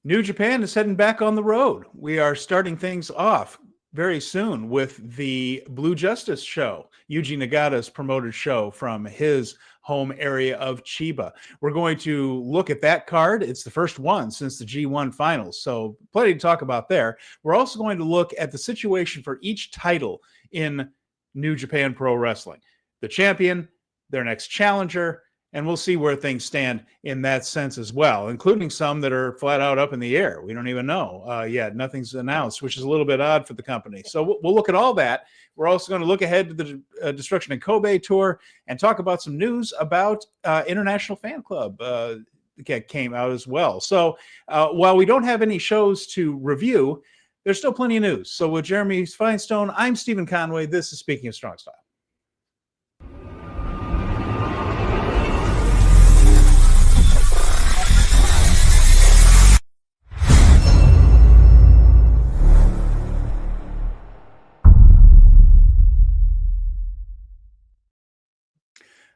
New Japan is heading back on the road. We are starting things off very soon with the Blue Justice show, Yuji Nagata's promoted show from his home area of Chiba. We're going to look at that card. It's the first one since the G1 finals, so plenty to talk about there. We're also going to look at the situation for each title in New Japan Pro Wrestling. The champion, their next challenger, and we'll see where things stand in that sense as well, including some that are flat out up in the air. We don't even know yet. Nothing's announced, which is a little bit odd for the company. So we'll look at all that. We're also going to look ahead to the Destruction in Kobe tour and talk about some news about International Fan Club that came out as well. So while we don't have any shows to review, there's still plenty of news. So with Jeremy Finestone, I'm Stephen Conway. This is Speaking of Strong Style.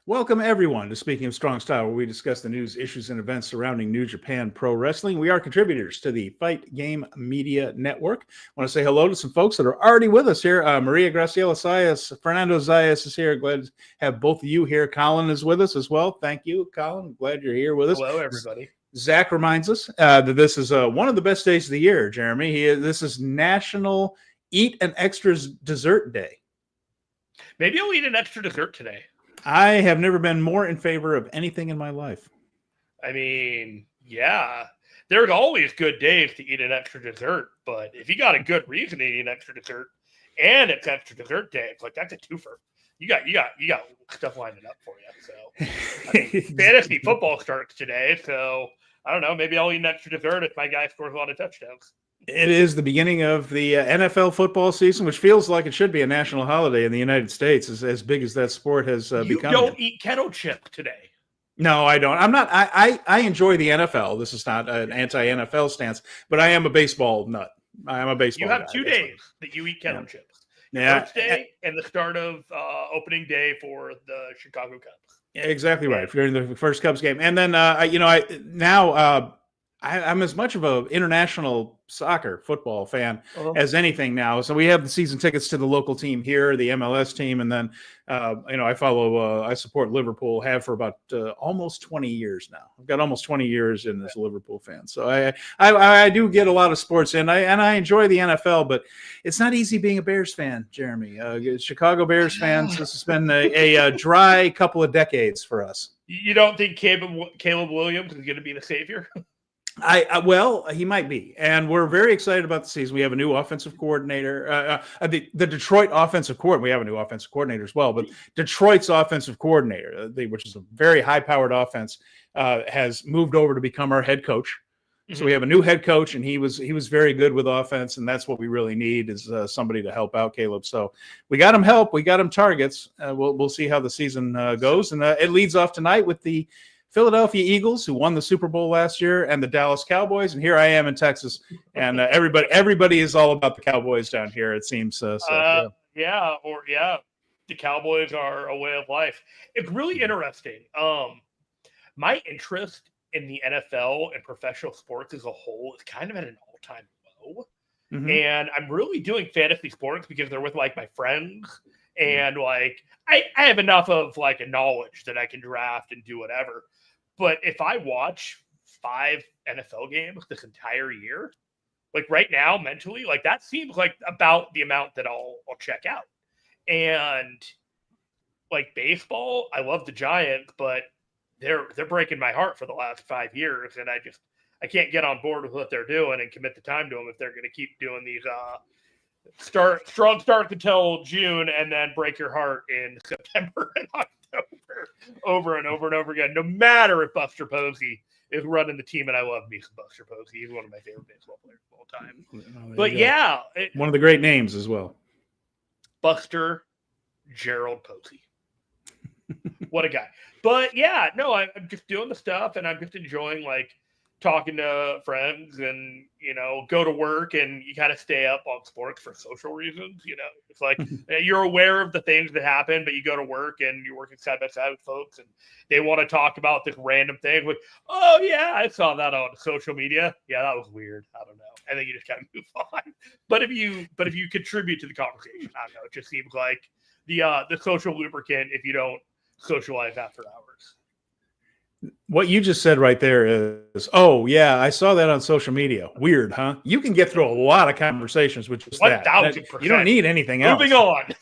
Welcome, everyone, to Speaking of Strong Style, where we discuss the news, issues, and events surrounding New Japan Pro Wrestling. We are contributors to the Fight Game Media Network. I want to say hello to some folks that are already with us here. Maria Graciela Zayas, Fernando Zayas is here. Glad to have both of you here. Colin is with us as well. Thank you, Colin. Glad you're here with us. Hello, everybody. Zach reminds us that this is one of the best days of the year, Jeremy. This is National Eat an Extra Dessert Day. Maybe I'll eat an extra dessert today. I have never been more in favor of anything in my life. I mean, yeah, there's always good days to eat an extra dessert, but if you got a good reason to eat an extra dessert and it's extra dessert day, it's like that's a twofer. You got stuff lined up for you. So I mean, fantasy football starts today, so I don't know. Maybe I'll eat an extra dessert if my guy scores a lot of touchdowns. It is the beginning of the NFL football season, which feels like it should be a national holiday in the United States, as big as that sport has become. You don't eat kettle chip today. No, I don't. I'm not. I enjoy the NFL. This is not an anti-NFL stance, but I am a baseball nut. I am a baseball. You have guy, 2 days that you eat kettle chips. Yeah. First day and the start of opening day for the Chicago Cubs. Exactly right. During the first Cubs game, and then I'm as much of an international soccer football fan as anything now. So we have the season tickets to the local team here, the MLS team, and then I support Liverpool. Have for about almost 20 years now. I've got almost 20 years in as a Liverpool fan. So I do get a lot of sports in, and I enjoy the NFL, but it's not easy being a Bears fan, Jeremy. Chicago Bears fans. This has been a dry couple of decades for us. You don't think Caleb Williams is going to be the savior? Well, he might be, and we're very excited about the season. We have a new offensive coordinator, the Detroit offensive coordinator. We have a new offensive coordinator as well, but Detroit's offensive coordinator, which is a very high-powered offense, has moved over to become our head coach. Mm-hmm. So we have a new head coach, and he was very good with offense, and that's what we really need is somebody to help out Caleb. So we got him help, we got him targets. We'll see how the season goes, and it leads off tonight with the Philadelphia Eagles, who won the Super Bowl last year, and the Dallas Cowboys. And here I am in Texas, and everybody is all about the Cowboys down here, it seems. The Cowboys are a way of life. It's really interesting. My interest in the NFL and professional sports as a whole is kind of at an all-time low. Mm-hmm. And I'm really doing fantasy sports because they're with like my friends. And like I have enough of like a knowledge that I can draft and do whatever. But if I watch 5 NFL games this entire year, like right now mentally, like that seems like about the amount that I'll check out. And like baseball, I love the Giants, but they're breaking my heart for the last 5 years, and I can't get on board with what they're doing and commit the time to them if they're going to keep doing these strong start until June and then break your heart in September and October over and over and over again. No matter if Buster Posey is running the team, and I love me some Buster Posey. He's one of my favorite baseball players of all time. One of the great names as well. Buster Gerald Posey. What a guy. But yeah, no, I'm just doing the stuff, and I'm just enjoying like talking to friends and, go to work and you kind of stay up on sports for social reasons. It's like you're aware of the things that happen, but you go to work and you're working side by side with folks and they want to talk about this random thing like, oh yeah, I saw that on social media. Yeah, that was weird. I don't know. And then you just kind of move on. But if you contribute to the conversation, I don't know, it just seems like the social lubricant if you don't socialize after hours. What you just said right there is, oh, yeah, I saw that on social media. Weird, huh? You can get through a lot of conversations with just 1,000%. You don't need anything else. Moving on.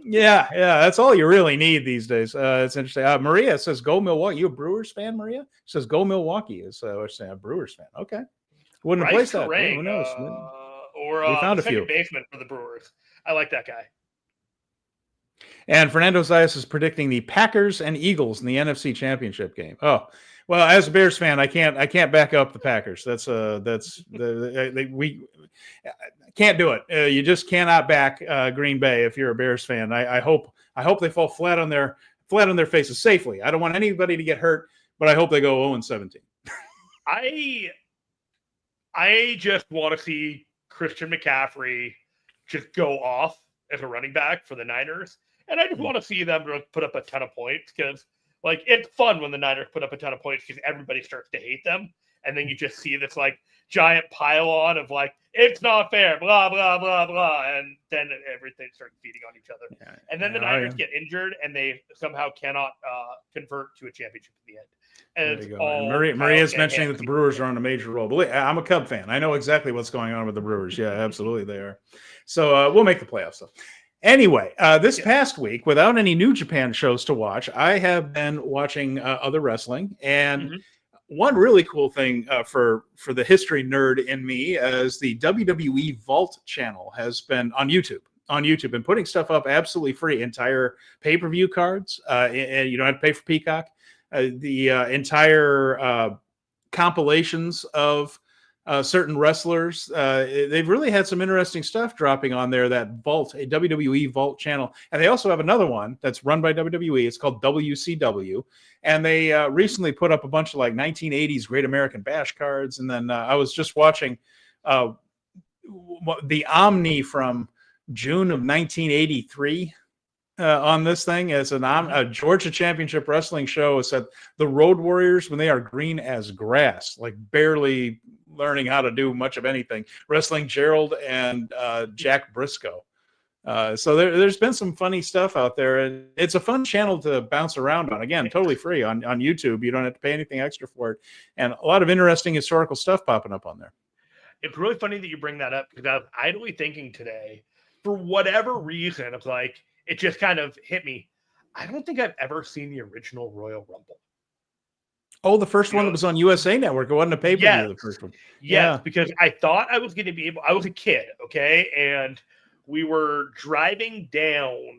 Yeah, that's all you really need these days. It's interesting. Maria says, go Milwaukee. You a Brewers fan, Maria? She says, go Milwaukee. Is what she's saying, a Brewers fan. Okay. Wouldn't have placed that. Who knows? Or we found a second few. Baseman for the Brewers. I like that guy. And Fernando Zayas is predicting the Packers and Eagles in the NFC Championship game. Oh, well, as a Bears fan, I can't back up the Packers. We can't do it. You just cannot back Green Bay if you're a Bears fan. I hope they fall flat on their faces safely. I don't want anybody to get hurt, but I hope they go 0-17. I just want to see Christian McCaffrey just go off as a running back for the Niners. And I just want to see them put up a ton of points because, it's fun when the Niners put up a ton of points because everybody starts to hate them. And then you just see this, giant pile-on of, it's not fair, blah, blah, blah, blah. And then everything starts feeding on each other. Yeah. And then the Niners get injured and they somehow cannot convert to a championship in the end. And Maria's mentioning that the Brewers are on a major roll. But I'm a Cub fan. I know exactly what's going on with the Brewers. Yeah, absolutely they are. So we'll make the playoffs, though. Anyway, this past week, without any New Japan shows to watch, I have been watching other wrestling. And one really cool thing for the history nerd in me is the WWE Vault channel has been on YouTube and putting stuff up absolutely free. Entire pay-per-view cards. And you don't have to pay for Peacock. The entire compilations of certain wrestlers. They've really had some interesting stuff dropping on there, that Vault, a WWE Vault channel. And they also have another one that's run by WWE. It's called WCW. And they recently put up a bunch of 1980s Great American Bash cards. And then I was just watching the Omni from June of 1983 on this thing. It's a Georgia Championship Wrestling show. It's at the Road Warriors when they are green as grass, barely learning how to do much of anything, wrestling Gerald and Jack Briscoe. So there's been some funny stuff out there, and it's a fun channel to bounce around on. Again, totally free on YouTube. You don't have to pay anything extra for it, and a lot of interesting historical stuff popping up on there. It's really funny that you bring that up because I was idly thinking today, for whatever reason, it's it just kind of hit me. I don't think I've ever seen the original Royal Rumble. Oh, the first one that was on USA Network. It wasn't a pay-per-view. Yes. The first one. Yes, because I thought I was going to be able. I was a kid, okay, and we were driving down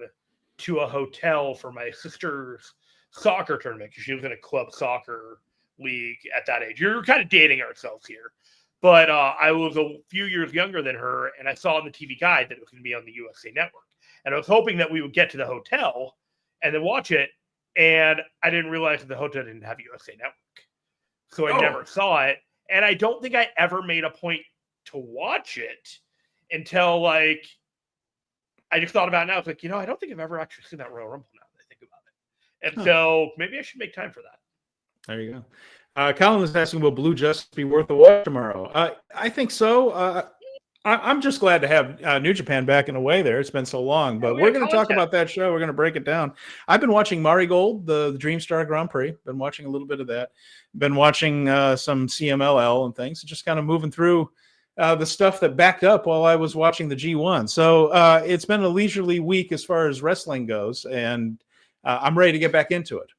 to a hotel for my sister's soccer tournament because she was in a club soccer league at that age. You're kind of dating ourselves here, but I was a few years younger than her, and I saw on the TV guide that it was going to be on the USA Network, and I was hoping that we would get to the hotel and then watch it. And I didn't realize that the hotel didn't have USA Network. So I never saw it. And I don't think I ever made a point to watch it until I just thought about it now. It's I don't think I've ever actually seen that Royal Rumble now that I think about it. And so maybe I should make time for that. There you go. Colin is asking, will Blue Justice be worth a watch tomorrow? I think so. I'm just glad to have New Japan back in a way there. It's been so long, but we're going to talk about that show. We're going to break it down. I've been watching Marigold, the Dreamstar Grand Prix. Been watching a little bit of that. Been watching some CMLL and things. Just kind of moving through the stuff that backed up while I was watching the G1. So it's been a leisurely week as far as wrestling goes, and I'm ready to get back into it.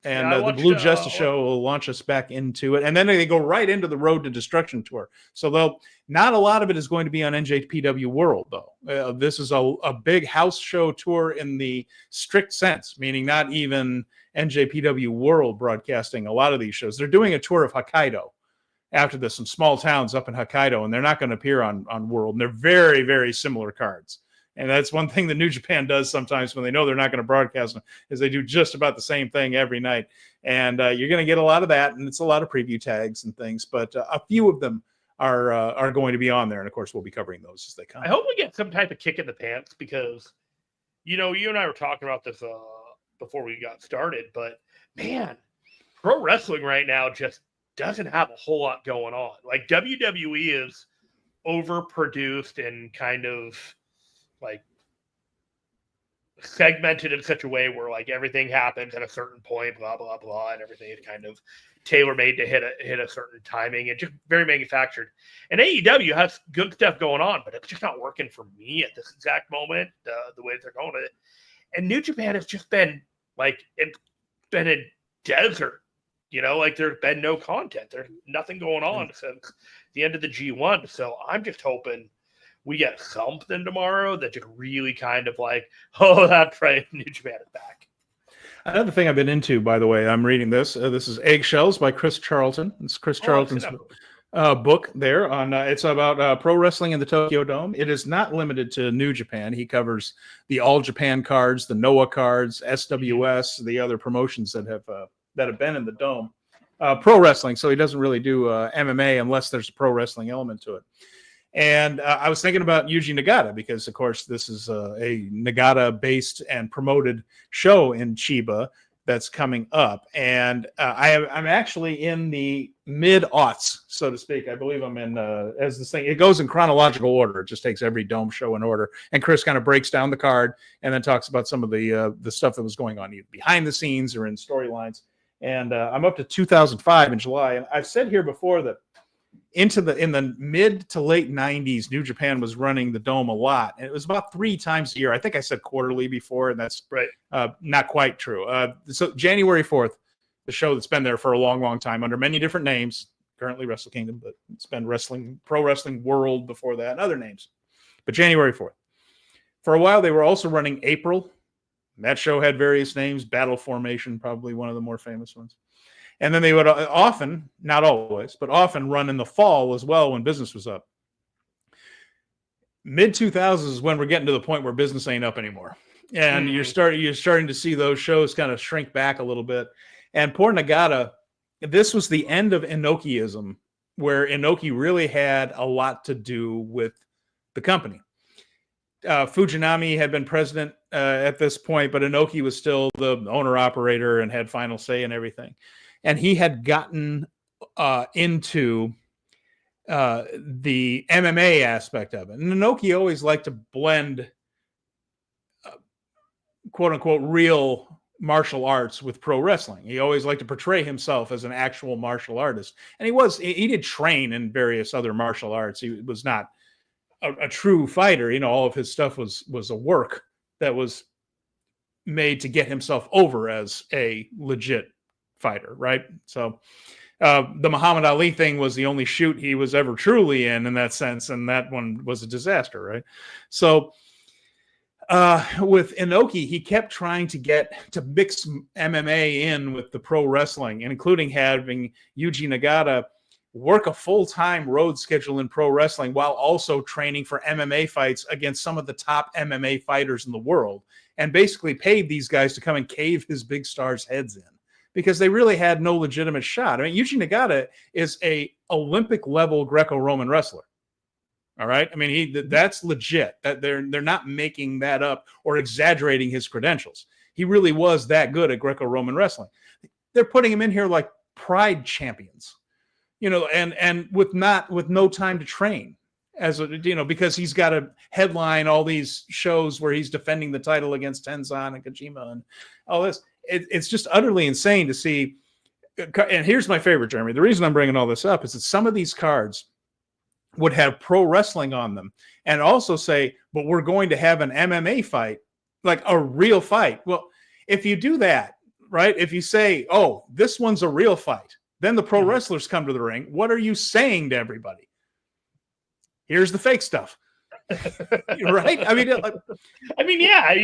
And the Blue Justice show will launch us back into it. And then they go right into the Road to Destruction tour. So not a lot of it is going to be on NJPW World, though. This is a big house show tour in the strict sense, meaning not even NJPW World broadcasting a lot of these shows. They're doing a tour of Hokkaido after this, some small towns up in Hokkaido, and they're not going to appear on World. And they're very, very similar cards. And that's one thing that New Japan does sometimes when they know they're not going to broadcast them, is they do just about the same thing every night. And you're going to get a lot of that, and it's a lot of preview tags and things. But a few of them are going to be on there, and of course we'll be covering those as they come. I hope we get some type of kick in the pants, because you and I were talking about this before we got started, but man, pro wrestling right now just doesn't have a whole lot going on. Like, WWE is overproduced and kind of like segmented in such a way where like everything happens at a certain point, blah blah blah, and everything is kind of tailor-made to hit a certain timing, and just very manufactured. And AEW has good stuff going on, but it's just not working for me at this exact moment, the way they're going at it. And New Japan has just been like, it's been a desert, like there's been no content. There's nothing going on since the end of the G1. So I'm just hoping we get something tomorrow that just really kind of like, oh, that's right, New Japan is back. Another thing I've been into, by the way, I'm reading this. This is Eggshells by Chris Charlton. It's Chris Charlton's book there. It's about pro wrestling in the Tokyo Dome. It is not limited to New Japan. He covers the All Japan cards, the Noah cards, SWS, the other promotions that have been in the Dome. Pro wrestling, so he doesn't really do MMA unless there's a pro wrestling element to it. And I was thinking about Yuji Nagata, because, of course, this is a Nagata-based and promoted show in Chiba that's coming up. And I'm actually in the mid-aughts, so to speak. I believe I'm in, as this thing, it goes in chronological order. It just takes every Dome show in order. And Chris kind of breaks down the card and then talks about some of the stuff that was going on either behind the scenes or in storylines. And I'm up to 2005 in July. And I've said here before that in the mid to late 90s, New Japan was running the Dome a lot, and it was about 3 times a year. I think I said quarterly before, and that's right. Not quite true. So January 4th, the show that's been there for a long, long time under many different names, currently Wrestle Kingdom, but it's been Pro Wrestling World before that, and other names. But January 4th. For a while, they were also running April. That show had various names. Battle Formation, probably one of the more famous ones. And then they would often, not always, but often run in the fall as well when business was up. Mid-2000s is when we're getting to the point where business ain't up anymore. And you're starting to see those shows kind of shrink back a little bit. And poor Nagata, this was the end of Inokiism, where Inoki really had a lot to do with the company. Fujinami had been president at this point, but Inoki was still the owner-operator and had final say in everything. And he had gotten into the MMA aspect of it. And Inoki always liked to blend, quote-unquote, real martial arts with pro wrestling. He always liked to portray himself as an actual martial artist. And he did train in various other martial arts. He was not a true fighter. All of his stuff was a work that was made to get himself over as a legit fighter, right? So the Muhammad Ali thing was the only shoot he was ever truly in that sense, and that one was a disaster, right? So with Inoki, he kept trying to get to mix MMA in with the pro wrestling, including having Yuji Nagata work a full-time road schedule in pro wrestling while also training for MMA fights against some of the top MMA fighters in the world, and basically paid these guys to come and cave his big stars' heads in, because they really had no legitimate shot. I mean, Yuji Nagata is a Olympic-level Greco-Roman wrestler. All right? I mean, that's legit. That they're not making that up or exaggerating his credentials. He really was that good at Greco-Roman wrestling. They're putting him in here like Pride champions, and with no time to train, because he's got to headline all these shows where he's defending the title against Tenzan and Kojima and all this. It's just utterly insane to see. And here's my favorite, Jeremy. The reason I'm bringing all this up is that some of these cards would have pro wrestling on them and also say, but we're going to have an MMA fight, like a real fight. Well, if you do that, right, if you say, oh, this one's a real fight, then the pro wrestlers come to the ring. What are you saying to everybody? Here's the fake stuff. Right? I mean, yeah,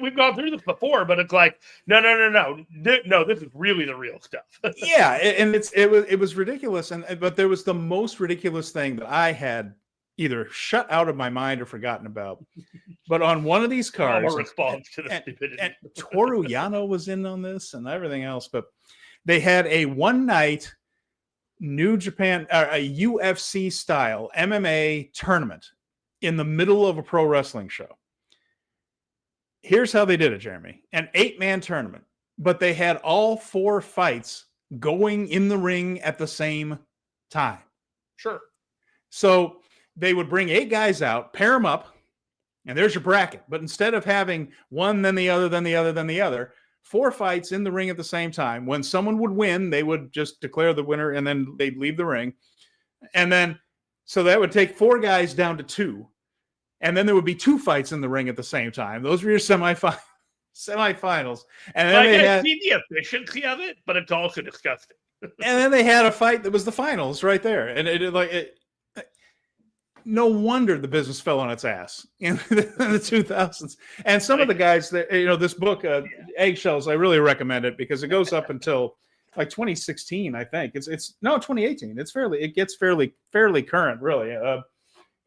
we've gone through this before, but it's like, no, this is really the real stuff. Yeah, and it was ridiculous, but there was the most ridiculous thing that I had, either shut out of my mind or forgotten about. But on one of these cards, a response to the stupidity. And Toru Yano was in on this and everything else, but they had a one-night New Japan, a UFC style MMA tournament in the middle of a pro wrestling show. Here's how they did it, Jeremy. An 8-man tournament, but they had all 4 fights going in the ring at the same time. Sure. So they would bring 8 guys out, pair them up, and there's your bracket. But instead of having one, then the other, then the other, then the other, 4 fights in the ring at the same time. When someone would win, they would just declare the winner, and then they'd leave the ring. And then, so that would take 4 guys down to 2. And then there would be 2 fights in the ring at the same time. Those were your semifinals. And then I can see the efficiency of it, but it's also disgusting. And then they had a fight that was the finals right there. And no wonder the business fell on its ass in the 2000s. And some of the guys that, this book, Eggshells, I really recommend it because it goes up until like 2016, I think. It's 2018. It gets fairly current, really.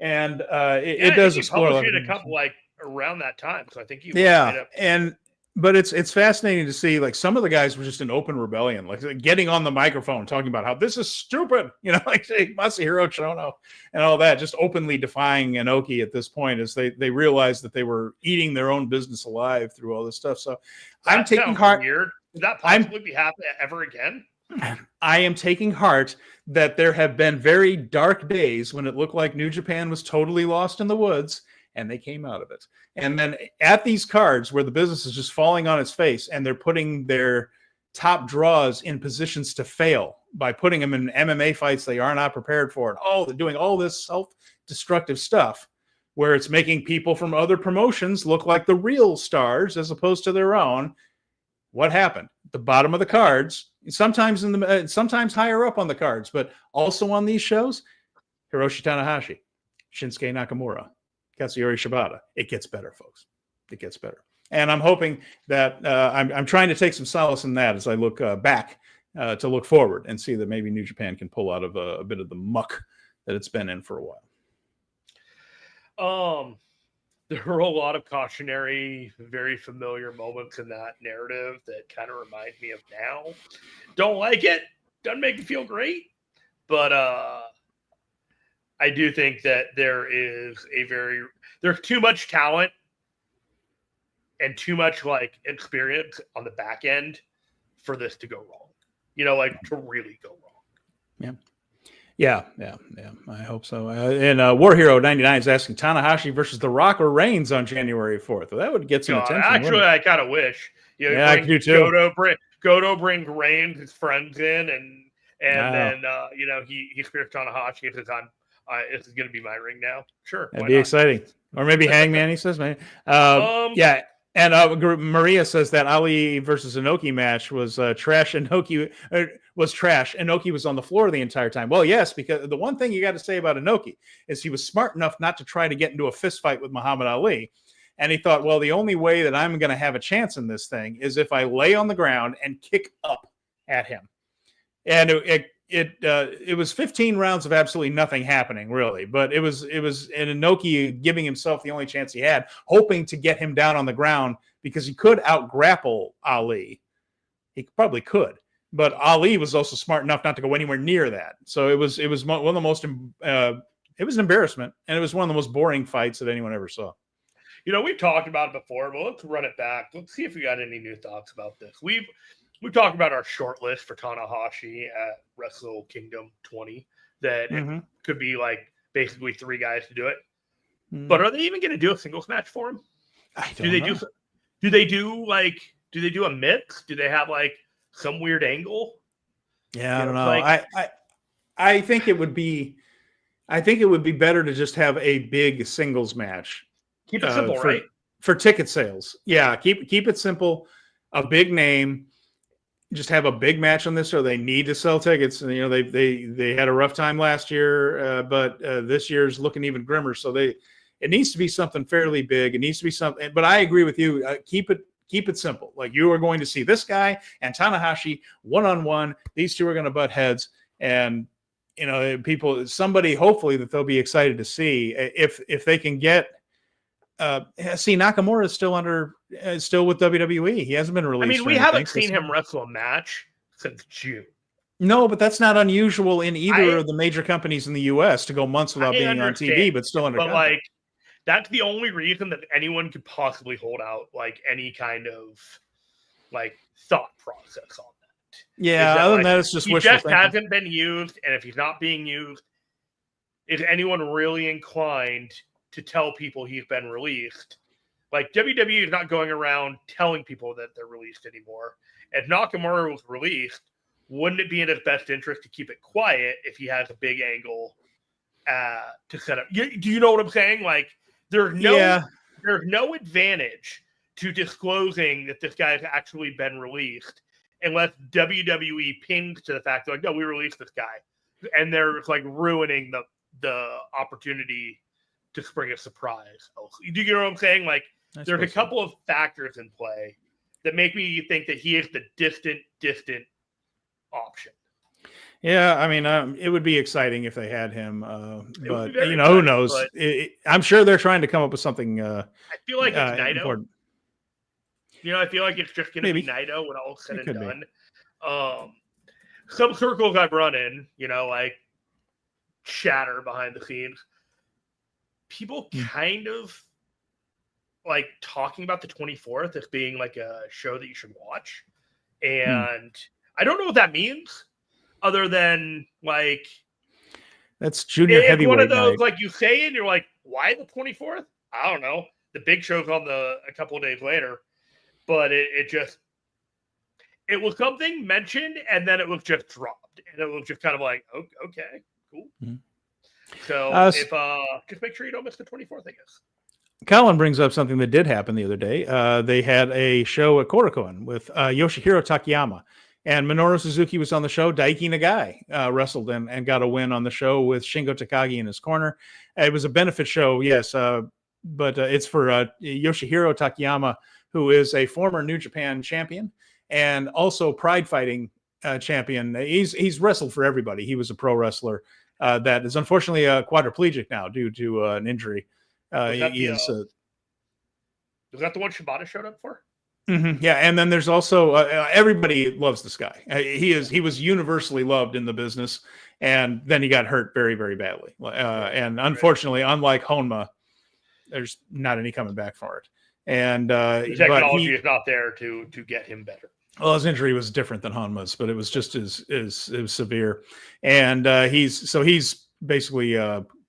It does explore. Published it a couple around that time, so I think but it's fascinating to see like some of the guys were just in open rebellion, like getting on the microphone talking about how this is stupid, like Masahiro Chono and all that, just openly defying Inoki at this point as they realized that they were eating their own business alive through all this stuff. So I'm taking heart. Weird. Did that possibly be happening ever again? I am taking heart that there have been very dark days when it looked like New Japan was totally lost in the woods, and they came out of it. And then at these cards where the business is just falling on its face and they're putting their top draws in positions to fail by putting them in MMA fights they are not prepared for, and they're doing all this self-destructive stuff where it's making people from other promotions look like the real stars as opposed to their own. What happened? The bottom of the cards, sometimes sometimes higher up on the cards, but also on these shows, Hiroshi Tanahashi, Shinsuke Nakamura, Katsuyori Shibata. It gets better, folks. It gets better. And I'm hoping that I'm trying to take some solace in that as I look back to look forward and see that maybe New Japan can pull out of a bit of the muck that it's been in for a while. There were a lot of cautionary, very familiar moments in that narrative that kind of remind me of now. Don't like it. Doesn't make me feel great. But I do think that there's too much talent and too much experience on the back end for this to go wrong. To really go wrong. Yeah. I hope so. And War Hero 99 is asking Tanahashi versus The Rock or Reigns on January 4th. Well, that would get some attention. Actually, I kind of wish. I do too. Goto bring Reigns, his friends in, and then he spears Tanahashi and says, this is going to be my ring now. Sure. That'd be exciting. Or maybe Hangman, he says, maybe. Yeah. And Maria says that Ali versus Inoki match was trash. Inoki was trash. Inoki was on the floor the entire time. Well, yes, because the one thing you got to say about Inoki is he was smart enough not to try to get into a fist fight with Muhammad Ali. And he thought, well, the only way that I'm going to have a chance in this thing is if I lay on the ground and kick up at him. And it was 15 rounds of absolutely nothing happening, really. But it was Inoki giving himself the only chance he had, hoping to get him down on the ground because he could out-grapple Ali. He probably could. But Ali was also smart enough not to go anywhere near that. So it was one of the most it was an embarrassment, and it was one of the most boring fights that anyone ever saw. We've talked about it before, but let's run it back. Let's see if we got any new thoughts about this. We've talked about our short list for Tanahashi at Wrestle Kingdom 20 that it could be basically 3 guys to do it. But are they even going to do a singles match for him? Do they do a mix? Do they have some weird angle? Yeah, I don't know. I think it would be better to just have a big singles match. Keep it simple, right? For ticket sales. Yeah, keep it simple. A big name. Just have a big match on this, so they need to sell tickets. And they had a rough time last year, but this year's looking even grimmer. So it needs to be something fairly big. It needs to be something. But I agree with you. Keep it simple. Like you are going to see this guy and Tanahashi one-on-one. These two are going to butt heads, and somebody hopefully that they'll be excited to see if they can get. See, Nakamura is still with WWE. He hasn't been released. I mean, we haven't seen him wrestle a match since June. No, but that's not unusual in either of the major companies in the U.S. to go months without being on TV, but still under contract. Like, that's the only reason that anyone could possibly hold out like any kind of like thought process on that. Yeah, other than that, it's just wishful thinking. He just hasn't been used, and if he's not being used, is anyone really inclined to tell people he's been released? Like, WWE is not going around telling people that they're released anymore. If Nakamura was released, wouldn't it be in his best interest to keep it quiet if he has a big angle to set up? Do you know what I'm saying? Like, there's no advantage to disclosing that this guy has actually been released unless WWE pings to the fact that, like, no, we released this guy. And they're like ruining the opportunity to spring a surprise. Do you know what I'm saying? Like, there's a couple of factors in play that make me think that he is the distant option. Yeah, I mean, it would be exciting if they had him, but who knows? I'm sure they're trying to come up with something. I feel like it's Naito. Important. I feel like it's just going to be Naito when all said and done. Some circles I've run in, like chatter behind the scenes. People kind of like talking about the 24th as being like a show that you should watch. And I don't know what that means other than like, that's junior heavyweight. One of those, night. like you say it and you're like, why the 24th? I don't know. The big show's on a couple of days later, but it was something mentioned and then it was just dropped. And it was just kind of like, okay, cool. Mm-hmm. So just make sure you don't miss the 24th, I guess. Colin brings up something that did happen the other day. They had a show at Korakuen with Yoshihiro Takayama, and Minoru Suzuki was on the show. Daiki Nagai wrestled and got a win on the show with Shingo Takagi in his corner. It was a benefit show, yes, but it's for Yoshihiro Takayama, who is a former New Japan champion and also Pride Fighting champion. He's wrestled for everybody. He was a pro wrestler that is unfortunately quadriplegic now due to an injury. Was that the one Shibata showed up for? Mm-hmm, yeah, and then there's also everybody loves this guy. He was universally loved in the business, and then he got hurt very, very badly. And unfortunately, unlike Honma, there's not any coming back for it. And the technology is not there to get him better. Well, his injury was different than Honma's, but it was just as severe. And he's basically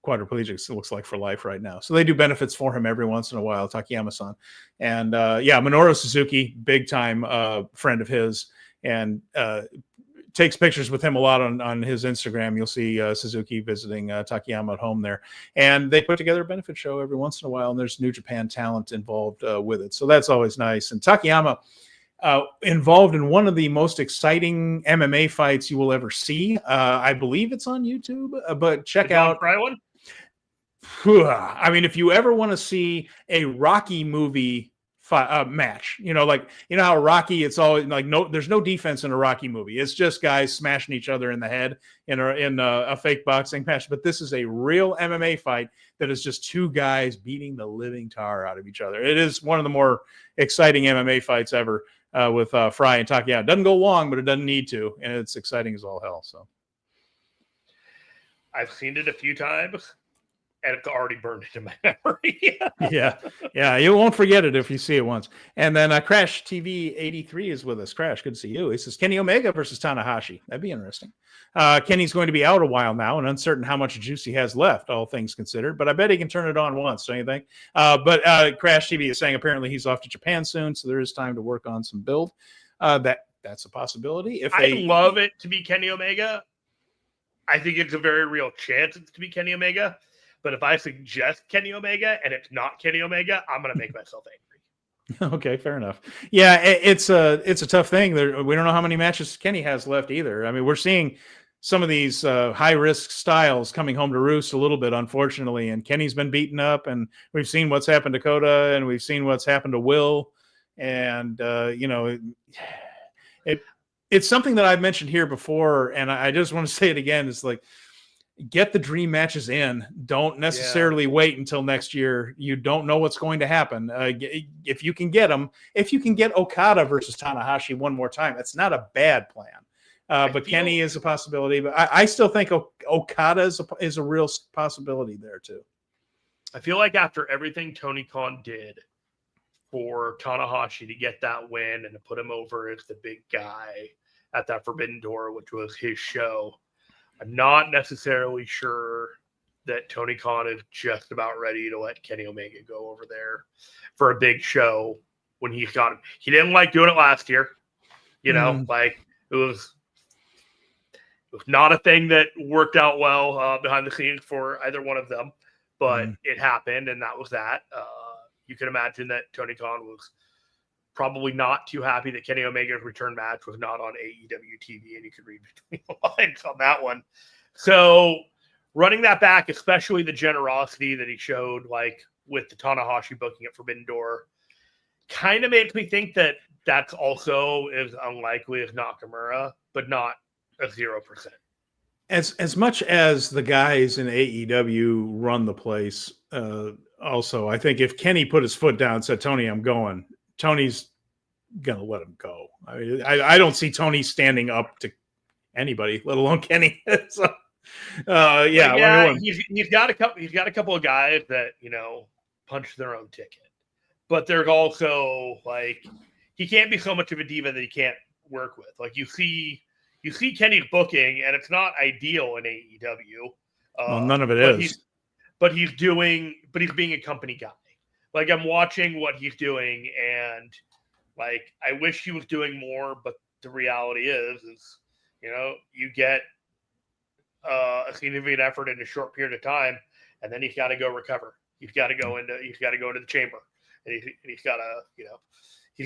quadriplegic, it looks like, for life right now. So they do benefits for him every once in a while, Takayama-san. And Minoru Suzuki, big time friend of his, and takes pictures with him a lot on his Instagram. You'll see Suzuki visiting Takayama at home there. And they put together a benefit show every once in a while, and there's New Japan talent involved with it. So that's always nice. And Takayama involved in one of the most exciting MMA fights you will ever see. I believe it's on YouTube, but check out. One? I mean, if you ever want to see a Rocky movie match, how Rocky, it's always like there's no defense in a Rocky movie. It's just guys smashing each other in the head in a fake boxing match. But this is a real MMA fight that is just two guys beating the living tar out of each other. It is one of the more exciting MMA fights ever with Fry and Takayama. It doesn't go long, but it doesn't need to, and it's exciting as all hell. So I've seen it a few times. And it's already burned into my memory. yeah, you won't forget it if you see it once. And then Crash TV 83 is with us. Crash, good to see you. He says Kenny Omega versus Tanahashi. That'd be interesting. Kenny's going to be out a while now and uncertain how much juice he has left, all things considered. But I bet he can turn it on once, don't you think? But Crash TV is saying apparently he's off to Japan soon, so there is time to work on some build. That's a possibility. I'd love it to be Kenny Omega. I think it's a very real chance it's to be Kenny Omega. But if I suggest Kenny Omega and it's not Kenny Omega, I'm going to make myself angry. Okay, fair enough. Yeah, it's a tough thing. We don't know how many matches Kenny has left either. I mean, we're seeing some of these high-risk styles coming home to roost a little bit, unfortunately. And Kenny's been beaten up, and we've seen what's happened to Kota, and we've seen what's happened to Will. And, it's something that I've mentioned here before, and I just want to say it again. It's like, get the dream matches in. Don't necessarily wait until next year. You don't know what's going to happen. If you can get them, if you can get Okada versus Tanahashi one more time, that's not a bad plan. But Kenny is a possibility. But I still think Okada is a real possibility there too. I feel like after everything Tony Khan did for Tanahashi to get that win and to put him over as the big guy at that Forbidden Door, which was his show, I'm not necessarily sure that Tony Khan is just about ready to let Kenny Omega go over there for a big show when he's got him. He didn't like doing it last year. Like it was not a thing that worked out well behind the scenes for either one of them, but it happened, and that was that. You can imagine that Tony Khan was probably not too happy that Kenny Omega's return match was not on AEW TV, and you could read between the lines on that one. So running that back, especially the generosity that he showed, like with the Tanahashi booking at Forbidden Door, kind of makes me think that that's also as unlikely as Nakamura, but not a 0%. As much as the guys in AEW run the place, also, I think if Kenny put his foot down and said, Tony, I'm going, Tony's going to let him go. I don't see Tony standing up to anybody, let alone Kenny. So, he's got a couple of guys that, punch their own ticket. But there's also, like, he can't be so much of a diva that he can't work with. Like, you see Kenny's booking, and it's not ideal in AEW. Well, none of it is. But he's being a company guy. Like, I'm watching what he's doing, and like, I wish he was doing more, but the reality is you get a significant effort in a short period of time, and then he's got to go recover. He's got to go into the chamber, and he's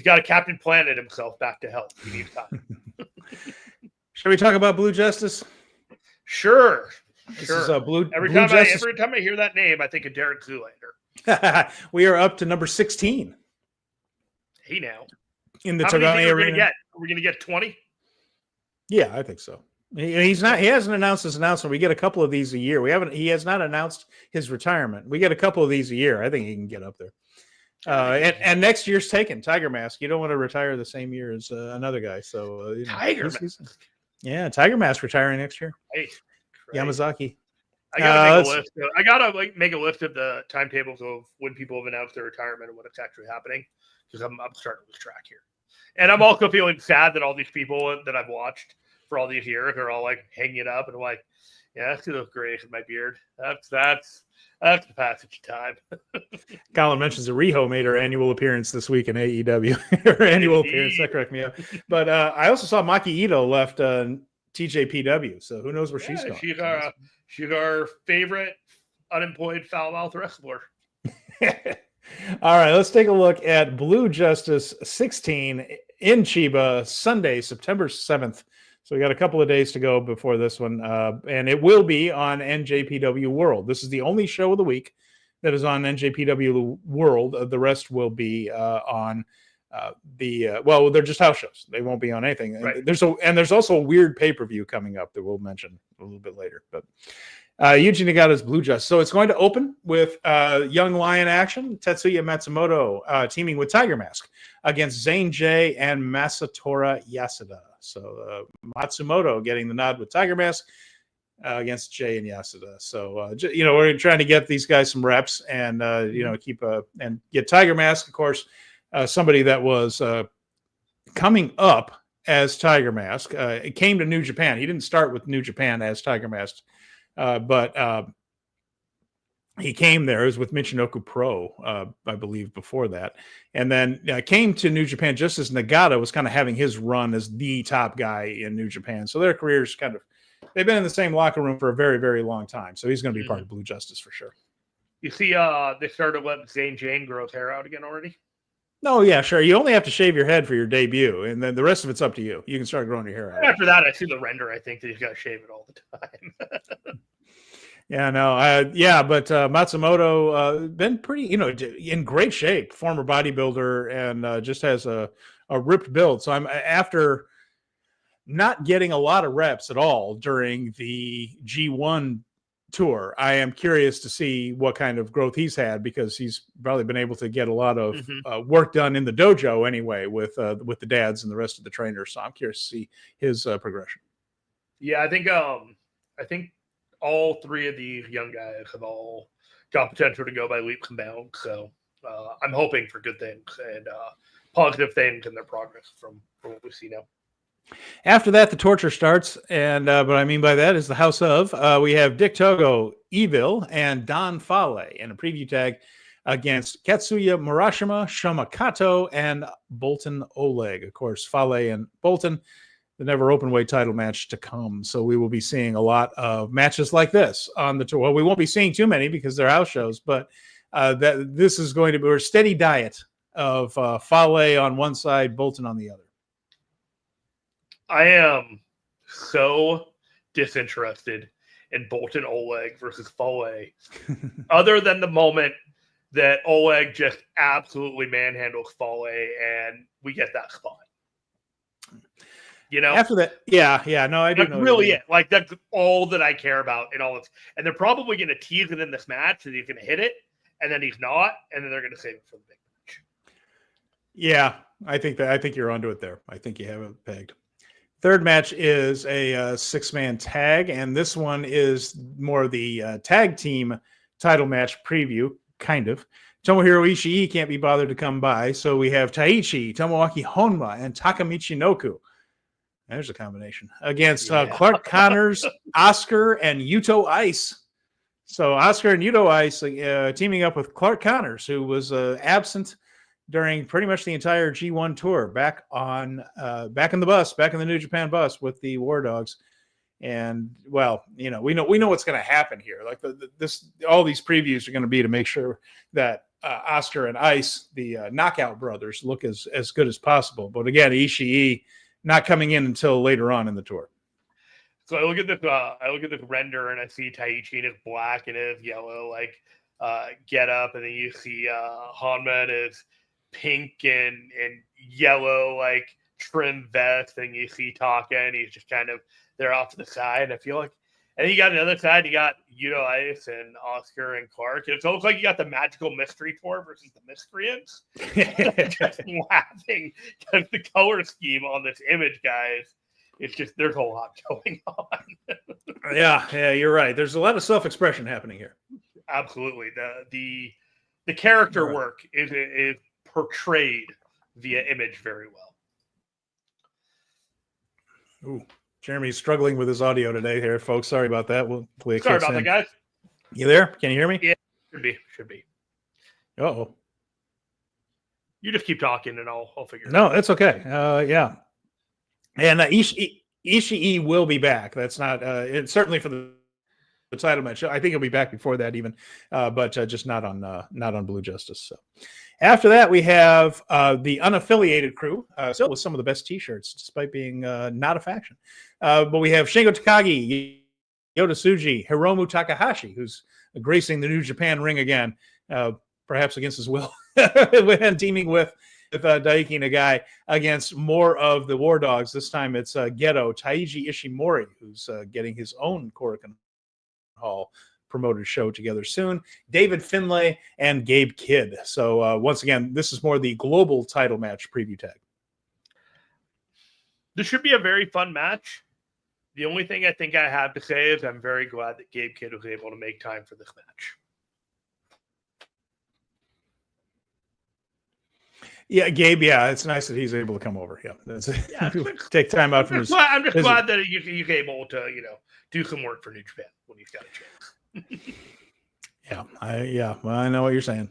got to Captain Planet himself back to health. He needs time. Shall we talk about Blue Justice? Sure. This is every time I hear that name, I think of Derek Zoolander. We are up to number 16. Hey, now. In the Tagami Arena. Are we going to get 20? Yeah, I think so. He hasn't announced his announcement. We get a couple of these a year. He has not announced his retirement. We get a couple of these a year. I think he can get up there. And next year's taken. Tiger Mask. You don't want to retire the same year as another guy. So Tiger Mask. Yeah, Tiger Mask retiring next year. Hey, Yamazaki. I gotta make a list. I gotta make a list of the timetables of when people have announced their retirement and when it's actually happening, because I'm starting to lose track here. And I'm also feeling sad that all these people that I've watched for all these years are all like hanging it up, and I'm like, yeah, that's gonna look great with my beard. That's the passage of time. Colin mentions that Riho made her annual appearance this week in AEW. Her annual appearance, that correct me up. But I also saw Maki Ito left TJPW, so who knows where she's going. She's our favorite unemployed foul-mouthed wrestler. All right, let's take a look at Blue Justice 16 in Chiba, Sunday, September 7th. So we got a couple of days to go before this one, and it will be on NJPW World. This is the only show of the week that is on NJPW World. The rest will be on they're just house shows. They won't be on anything. Right. There's also a weird pay-per-view coming up that we'll mention a little bit later. But Yuji Nagata's Blue Justice. So it's going to open with Young Lion action. Tetsuya Matsumoto teaming with Tiger Mask against Zane J and Masatora Yasuda. So Matsumoto getting the nod with Tiger Mask against Jay and Yasuda. So we're trying to get these guys some reps and keep and get Tiger Mask, of course. Somebody that was coming up as Tiger Mask. It came to New Japan. He didn't start with New Japan as Tiger Mask, but he came there as with Michinoku Pro, I believe, before that. And then came to New Japan just as Nagata was kind of having his run as the top guy in New Japan. So their careers they've been in the same locker room for a very, very long time. So he's going to be part of Blue Justice for sure. You see, they started letting Zane Jane grow his hair out again already? No, yeah, sure. You only have to shave your head for your debut, and then the rest of it's up to you. You can start growing your hair out. After that, I see the render. I think that he's got to shave it all the time. Yeah, no, but Matsumoto been pretty, in great shape. Former bodybuilder, and just has a ripped build. So I'm after not getting a lot of reps at all during the G1 tour. I am curious to see what kind of growth he's had, because he's probably been able to get a lot of work done in the dojo anyway with the dads and the rest of the trainers. So I'm curious to see his progression. Yeah, I think all three of these young guys have all got potential to go by leaps and bounds. So I'm hoping for good things and positive things in their progress from what we see now. After that, the torture starts, and what I mean by that is the house of. We have Dick Togo, Evil, and Don Fale in a preview tag against Katsuya Murashima, Shoma Kato, and Bolton Oleg. Of course, Fale and Bolton, the never openweight title match to come. So we will be seeing a lot of matches like this on the tour. Well, we won't be seeing too many because they're house shows, but this is going to be a steady diet of Fale on one side, Bolton on the other. I am so disinterested in Bolton Oleg versus Fale, other than the moment that Oleg just absolutely manhandles Fale and we get that spot. You know, after that, yeah, no, I do that's know. Really, it. Like, that's all that I care about in all this. And they're probably going to tease it in this match that he's going to hit it, and then he's not, and then they're going to save it for the big match. Yeah, I think you're onto it there. I think you have it pegged. Third match is a 6-man tag, and this one is more the tag team title match preview, kind of. Tomohiro Ishii can't be bothered to come by, so we have Taichi, Tomoaki Honma, and Taka Michinoku. There's a combination. Against Clark Connors, Oscar, and Yuto Ice. So Oscar and Yuto Ice teaming up with Clark Connors, who was absent during pretty much the entire G1 tour, back in the New Japan bus with the War Dogs. And well, we know what's going to happen here. Like all these previews are going to be to make sure that Oscar and Ice, the Knockout Brothers, look as good as possible. But again, Ishii not coming in until later on in the tour. So I look at this render and I see Taichi in his black and his yellow get up, and then you see Honma in his pink and yellow trim vest, and you see Taka and he's just kind of there off to the side. I feel like, and then you got the other side, you got Yuto Ice and Oscar and Clark. It's almost like you got the Magical Mystery Tour versus the Miscreants. Just laughing because the color scheme on this image, guys, it's just, there's a lot going on. Yeah, you're right. There's a lot of self-expression happening here. Absolutely. The character work is portrayed via image very well. Ooh, Jeremy's struggling with his audio today here, folks. Sorry about that. Sorry about that, guys. You there? Can you hear me? Yeah, should be. Uh-oh. You just keep talking and I'll figure it out. No, it's okay. Yeah. And Ishii will be back. That's not certainly for the title match. I think he'll be back before that even, but just not on Blue Justice. So after that, we have the unaffiliated crew, still with some of the best T-shirts, despite being not a faction. But we have Shingo Takagi, Yota Tsuji, Hiromu Takahashi, who's gracing the New Japan ring again, perhaps against his will, and teaming with Daiki Nagai against more of the War Dogs. This time it's Geto, Taiji Ishimori, who's getting his own Korakuen Hall promoted show together soon, David Finlay, and Gabe Kidd. So once again, this is more the global title match preview tag. This should be a very fun match. The only thing I think I have to say is I'm very glad that Gabe Kidd was able to make time for this match. Yeah, Gabe. Yeah, it's nice that he's able to come over. Yeah, take time out from his. I'm just glad that he's able to, do some work for New Japan when he's got a chance. Well, I know what you're saying.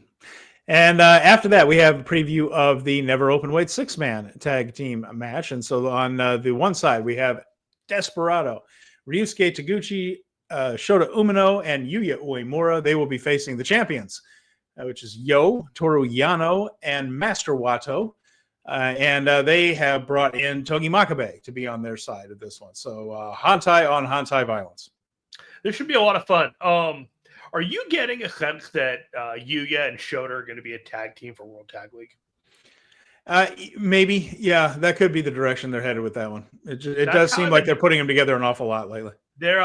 And after that, we have a preview of the never openweight 6-man tag team match. And so on the one side, we have Desperado, Ryusuke Taguchi, Shota Umino, and Yuya Uemura. They will be facing the champions, which is Yo, Toru Yano, and Master Wato. And they have brought in Togi Makabe to be on their side of this one. So Hantai on Hantai violence. This should be a lot of fun. Are you getting a sense that Yuya and Shota are going to be a tag team for World Tag League? Maybe. Yeah, that could be the direction they're headed with that one. It does seem like they're putting them together an awful lot lately. They're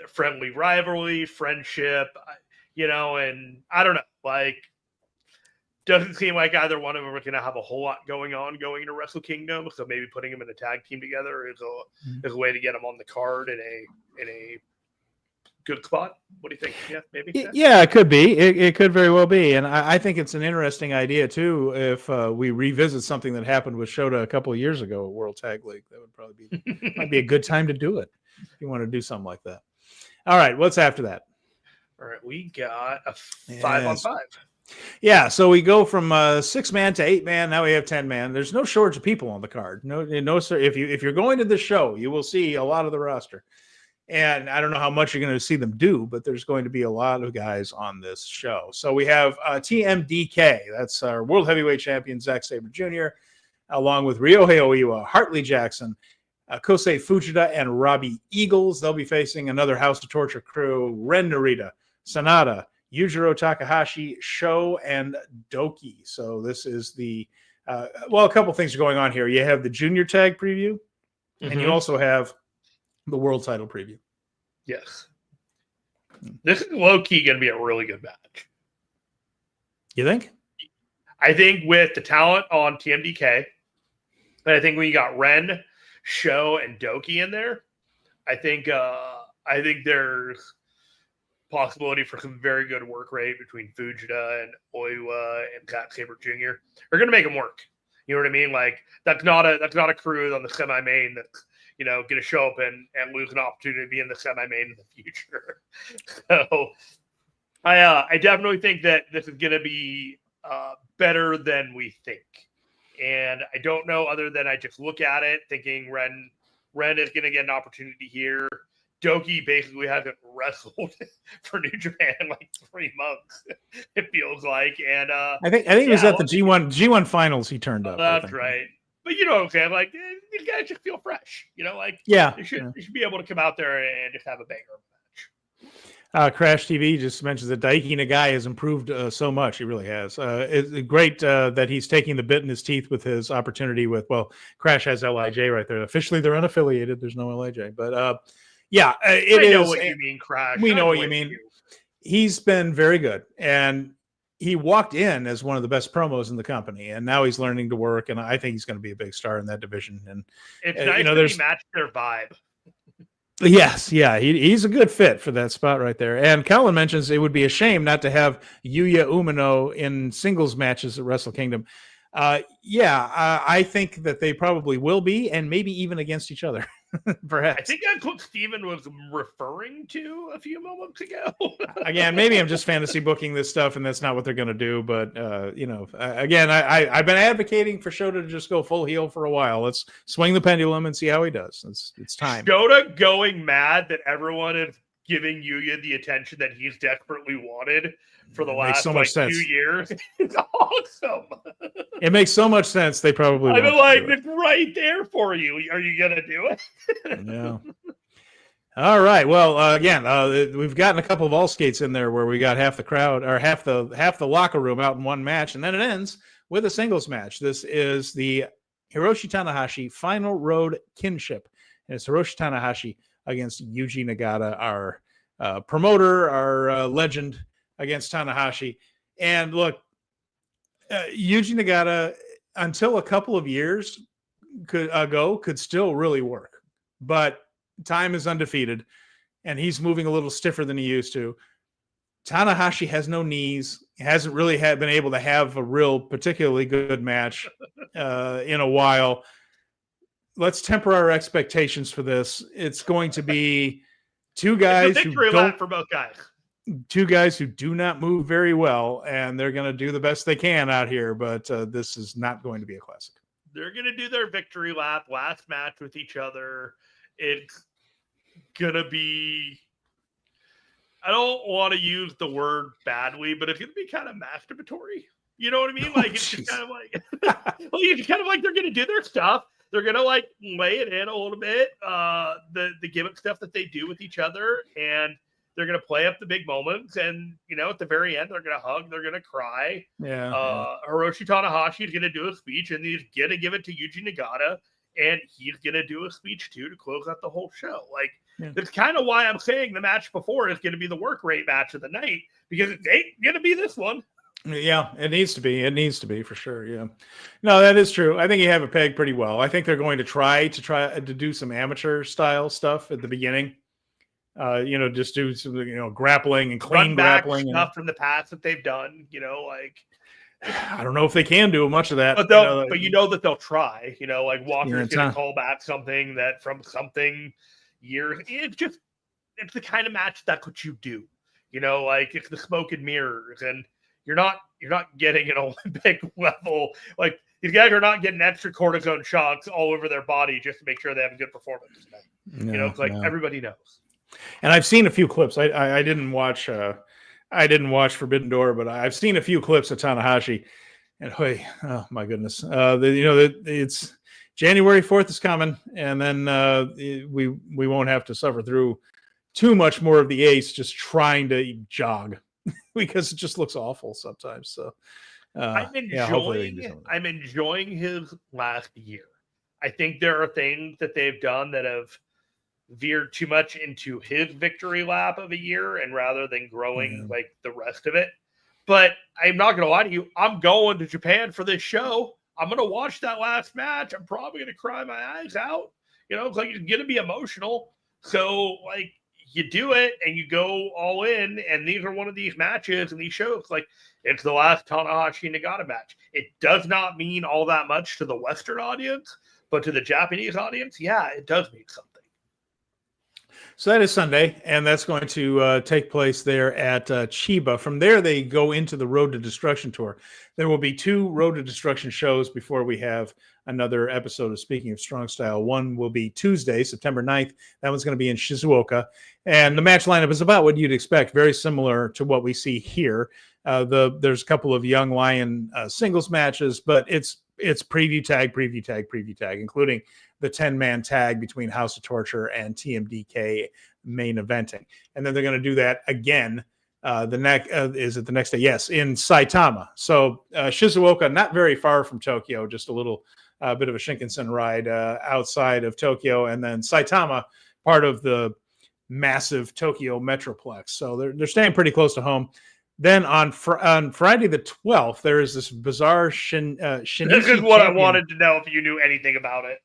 friendly rivalry, friendship, and I don't know, like, doesn't seem like either one of them are going to have a whole lot going into Wrestle Kingdom. So maybe putting them in a tag team together is a way to get them on the card in a good spot. What do you think? Yeah, maybe. Yeah, it could be. It could very well be. And I think it's an interesting idea too. If we revisit something that happened with Shota a couple of years ago at World Tag League, that would probably might be a good time to do it if you want to do something like that. All right, what's after that? All right, we got a 5-on-5. Yeah, so we go from 6-man to 8-man. Now we have 10-man. There's no shortage of people on the card. No, sir. If you're going to the show, you will see a lot of the roster. And I don't know how much you're going to see them do, but there's going to be a lot of guys on this show. So we have TMDK. That's our World Heavyweight Champion, Zack Sabre Jr., along with Ryohei Oiwa, Hartley Jackson, Kosei Fujita, and Robbie Eagles. They'll be facing another House of Torture crew, Ren Narita, Sanada, Yujiro Takahashi, Sho, and Doki. So this is the a couple things are going on here. You have the junior tag preview, and you also have the world title preview. Yes. This is low-key going to be a really good match. You think? I think with the talent on TMDK, and I think when you got Ren, Sho, and Doki in there, I think there's possibility for some very good work rate between Fujita and Oiwa and Zack Sabre Jr. They're going to make them work. You know what I mean? Like, that's not a crew on the semi-main that's going to show up and lose an opportunity to be in the semi-main in the future. So I definitely think that this is going to be better than we think. And I don't know, other than I just look at it thinking Ren is going to get an opportunity here. Doki basically hasn't wrestled for New Japan in like 3 months, it feels like. And I think it was at the G1 finals he turned up. That's right. But you know what I'm saying? Like, these guys just feel fresh. Like, they should be able to come out there and just have a banger match. Crash TV just mentions that Daiki Nagai has improved so much. He really has. It's great that he's taking the bit in his teeth with his opportunity with, Crash has LIJ right there. Officially, they're unaffiliated. There's no LIJ. But, it is. I know what you mean, Crash. We know what you mean. He's been very good. And he walked in as one of the best promos in the company, and now he's learning to work. And I think he's going to be a big star in that division. And it's nice that he matched their vibe. Yes, yeah, he's a good fit for that spot right there. And Colin mentions it would be a shame not to have Yuya Umino in singles matches at Wrestle Kingdom. I think that they probably will be, and maybe even against each other, perhaps. I think that's what Steven was referring to a few moments ago. Again, maybe I'm just fantasy booking this stuff, and that's not what they're going to do. But, again, I've been advocating for Shota to just go full heel for a while. Let's swing the pendulum and see how he does. It's time. Shota going mad that everyone is giving Yuya the attention that he's desperately wanted for the last 2 years. It's awesome. It makes so much sense. They probably I've been like, it's right there for you. Are you going to do it? Yeah. All right. Well, again, we've gotten a couple of all skates in there where we got half the crowd or half the locker room out in one match, and then it ends with a singles match. This is the Hiroshi Tanahashi Final Road Kinship, and it's Hiroshi Tanahashi against Yuji Nagata, our promoter, our legend, against Tanahashi. And look, Yuji Nagata, until a couple of years ago, could still really work, but time is undefeated, and he's moving a little stiffer than he used to. Tanahashi has no knees. He hasn't really been able to have a real particularly good match in a while. Let's temper our expectations for this. It's going to be two guys for both guys. Two guys who do not move very well, and they're going to do the best they can out here, but this is not going to be a classic. They're going to do their victory lap, last match with each other. It's going to be, I don't want to use the word badly, but it's going to be kind of masturbatory. You know what I mean? Like, it's just kind of like, it's kind of like they're going to do their stuff. They're going to like lay it in a little bit, the gimmick stuff that they do with each other, and they're going to play up the big moments, and, at the very end, they're going to hug, they're going to cry. Yeah. Hiroshi Tanahashi is going to do a speech, and he's going to give it to Yuji Nagata, and he's going to do a speech, too, to close out the whole show. Like, Yeah. That's kind of why I'm saying the match before is going to be the work rate match of the night, because it ain't going to be this one. Yeah, it needs to be. It needs to be for sure. Yeah, no, that is true. I think you have it pegged pretty well. I think they're going to try to do some amateur style stuff at the beginning. Just do some grappling and clean grappling stuff from the past that they've done. Like I don't know if they can do much of that, but that they'll try. Like Walker's going to call back something that from something years. It's the kind of match that's what you do. Like it's the smoke and mirrors, and you're not getting an Olympic level. Like these guys are not getting extra cortisone shots all over their body just to make sure they have a good performance tonight. It's like everybody knows. And I've seen a few clips. I didn't watch Forbidden Door, but I've seen a few clips of Tanahashi, and oh my goodness, it's January 4th is coming, and then we won't have to suffer through too much more of the ace just trying to jog because it just looks awful sometimes. So I'm enjoying his last year. I think there are things that they've done that have veered too much into his victory lap of a year, and rather than growing like the rest of it. But I'm not going to lie to you. I'm going to Japan for this show. I'm going to watch that last match. I'm probably going to cry my eyes out. It's like it's going to be emotional. So like you do it and you go all in, and these are one of these matches and these shows. Like it's the last Tanahashi Nagata match. It does not mean all that much to the Western audience, but to the Japanese audience, yeah, it does mean something. So that is Sunday, and that's going to take place there at Chiba. From there, they go into the Road to Destruction tour. There will be 2 Road to Destruction shows before we have another episode of Speaking of Strong Style. One will be Tuesday, September 9th. That one's going to be in Shizuoka. And the match lineup is about what you'd expect, very similar to what we see here. There's a couple of Young Lion singles matches, but it's preview tag, including the 10-man tag between House of Torture and TMDK main eventing. And then they're going to do that again. Is it the next day? Yes, in Saitama. So Shizuoka, not very far from Tokyo, just a little bit of a Shinkansen ride outside of Tokyo. And then Saitama, part of the massive Tokyo Metroplex. So they're staying pretty close to home. Then on Friday the 12th, there is this bizarre Shinichi This is what champion. I wanted to know if you knew anything about it.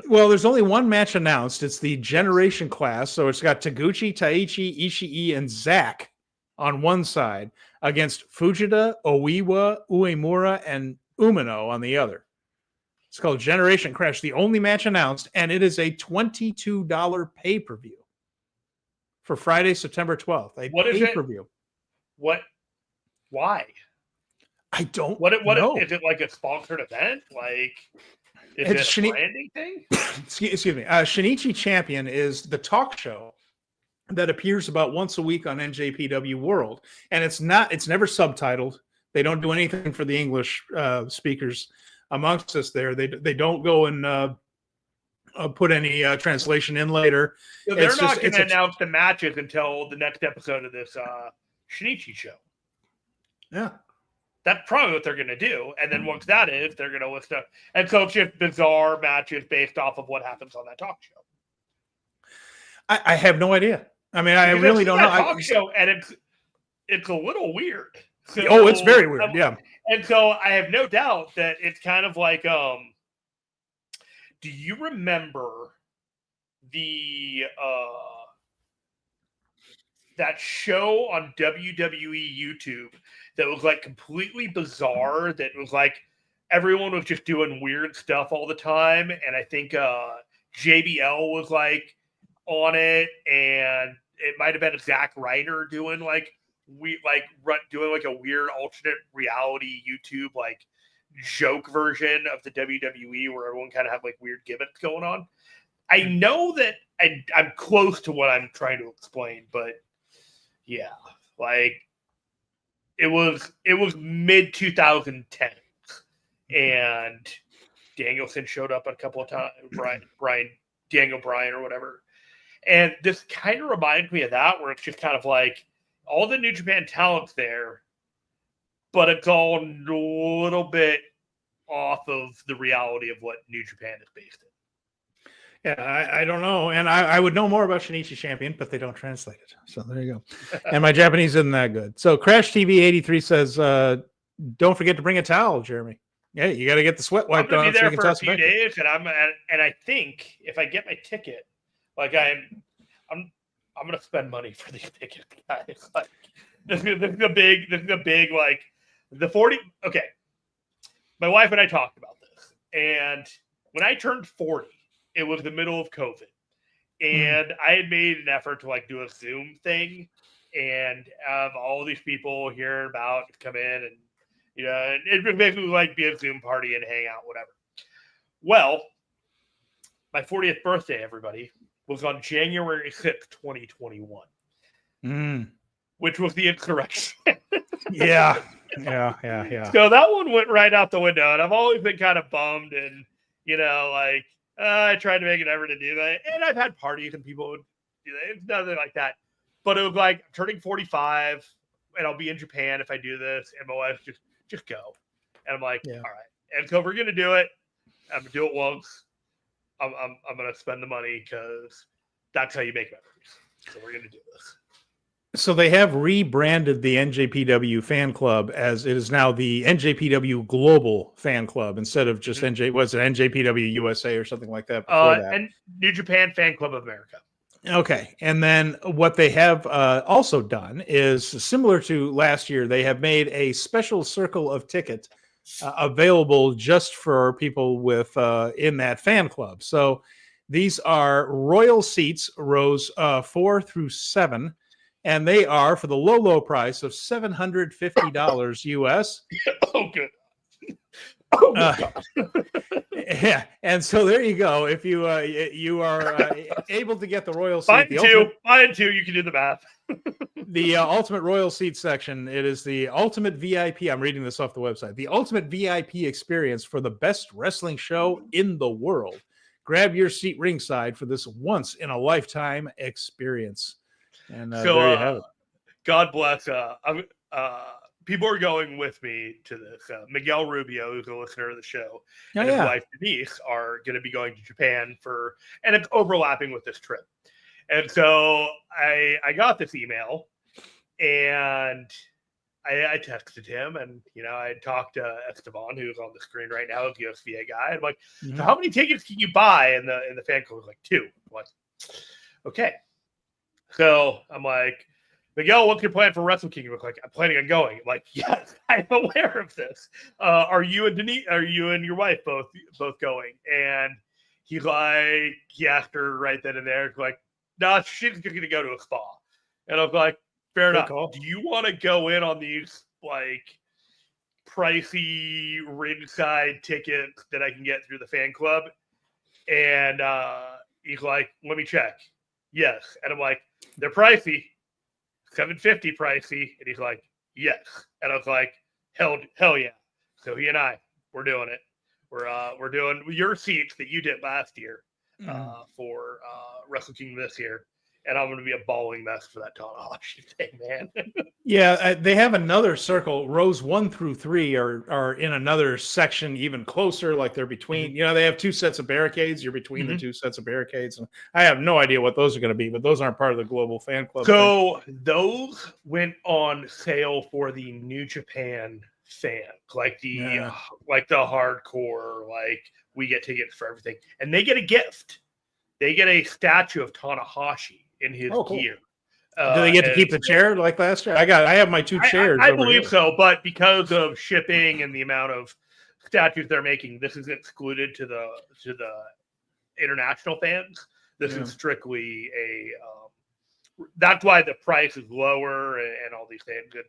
Well, there's only one match announced. It's the Generation Class. So it's got Taguchi, Taichi, Ishii, and Zack on one side against Fujita, Oiwa, Uemura, and Umino on the other. It's called Generation Crash, the only match announced, and it is a $22 pay-per-view for Friday, September 12th. What is it? Pay-per-view. What? Why? I don't know. Is it like a sponsored event? Like, is it a branding thing? Excuse me. Shinichi Champion is the talk show that appears about once a week on NJPW World. And it's never subtitled. They don't do anything for the English speakers amongst us there. They don't go and put any translation in later. So they're not going to announce the matches until the next episode of this Shinichi show. Yeah. That's probably what they're going to do. And then once that is, they're going to list up. And so it's just bizarre matches based off of what happens on that talk show. I have no idea. I mean, I really don't know. Talk show, and it's a little weird. So, it's very weird. Yeah. And so I have no doubt that it's kind of like, do you remember that show on WWE YouTube that was like completely bizarre? That was like everyone was just doing weird stuff all the time, and I think JBL was like on it, and it might have been Zack Ryder doing doing like a weird alternate reality YouTube like joke version of the WWE where everyone kind of have like weird gimmicks going on. I know that I'm close to what I'm trying to explain, but yeah, like it was mid 2010, and Danielson showed up a couple of times, Daniel Bryan or whatever. And this kind of reminds me of that, where it's just kind of like all the New Japan talent's there, but it's all a little bit off of the reality of what New Japan is based in. Yeah, I don't know. And I would know more about Shinichi Champion, but they don't translate it. So there you go. And my Japanese isn't that good. So Crash TV 83 says, don't forget to bring a towel, Jeremy. Yeah, you got to get the sweat I'm wiped gonna on be it so there you can for a toss it few back. days, and I think if I get my ticket, like I'm gonna spend money for these tickets, guys. Like this is a big like the 40. Okay, my wife and I talked about this, and when I turned 40, it was the middle of COVID, and I had made an effort to like do a Zoom thing, and have all these people here about to come in, and it basically like be a Zoom party and hang out, whatever. Well, my 40th birthday, everybody, was on January 6th, 2021, which was the insurrection. Yeah. So that one went right out the window, and I've always been kind of bummed, and like I tried to make an effort to do that, and I've had parties and people would do that. It's nothing like that, but it was like I'm turning 45, and I'll be in Japan if I do this, and my wife just go, and I'm like, all right, and so if we're gonna do it, I'm gonna do it once. I'm gonna spend the money because that's how you make memories. So we're gonna do this. So they have rebranded the NJPW fan club as it is now the NJPW Global Fan Club instead of just NJPW USA or something like that before that. And New Japan Fan Club of America. Okay. And then what they have also done is similar to last year. They have made a special circle of tickets available just for people with in that fan club. So these are royal seats, rows 4 through 7. And they are for the low price of $750 US. Oh, good. Oh, God. Yeah, and so there you go. If you are able to get the royal seat, mine too. You can do the math. The ultimate royal seat section. It is the ultimate VIP. I'm reading this off the website. The ultimate VIP experience for the best wrestling show in the world. Grab your seat ringside for this once in a lifetime experience. And so, there you have it. God bless. People are going with me to this. Miguel Rubio, who's a listener of the show, and his wife Denise are going to be going to Japan and it's overlapping with this trip. And so I got this email, and I texted him, and I talked to Esteban, who's on the screen right now, the USVA guy. I'm like, so how many tickets can you buy in the fan club? Like 2. I'm like, okay. So I'm like, Miguel, what's your plan for Wrestle Kingdom? Like, I'm planning on going. I'm like, yes, I'm aware of this. Are you and Denise? Are you and your wife both going? And he asked her right then and there. He's like, no, she's going to go to a spa. And I was like, fair enough. Cool. Do you want to go in on these like pricey ringside tickets that I can get through the fan club? And he's like, let me check. Yes. And I'm like, they're pricey. $750 pricey. And he's like, yes. And I was like, hell yeah. So he and I, we're doing it. We're doing your seats that you did last year for Wrestle Kingdom this year. And I'm going to be a bawling mess for that Tanahashi thing, man. Yeah, they have another circle. Rows 1 through 3 are in another section even closer, like they're between. They have 2 sets of barricades. You're between the 2 sets of barricades. And I have no idea what those are going to be, but those aren't part of the Global Fan Club. So those went on sale for the New Japan fan, like the hardcore, like we get tickets for everything, and they get a gift. They get a statue of Tanahashi in his gear. Do they get to keep the chair like last year? I have my 2 chairs. I believe so, but because of shipping and the amount of statues they're making, this is excluded to the international fans. This is strictly that's why the price is lower and all these things. And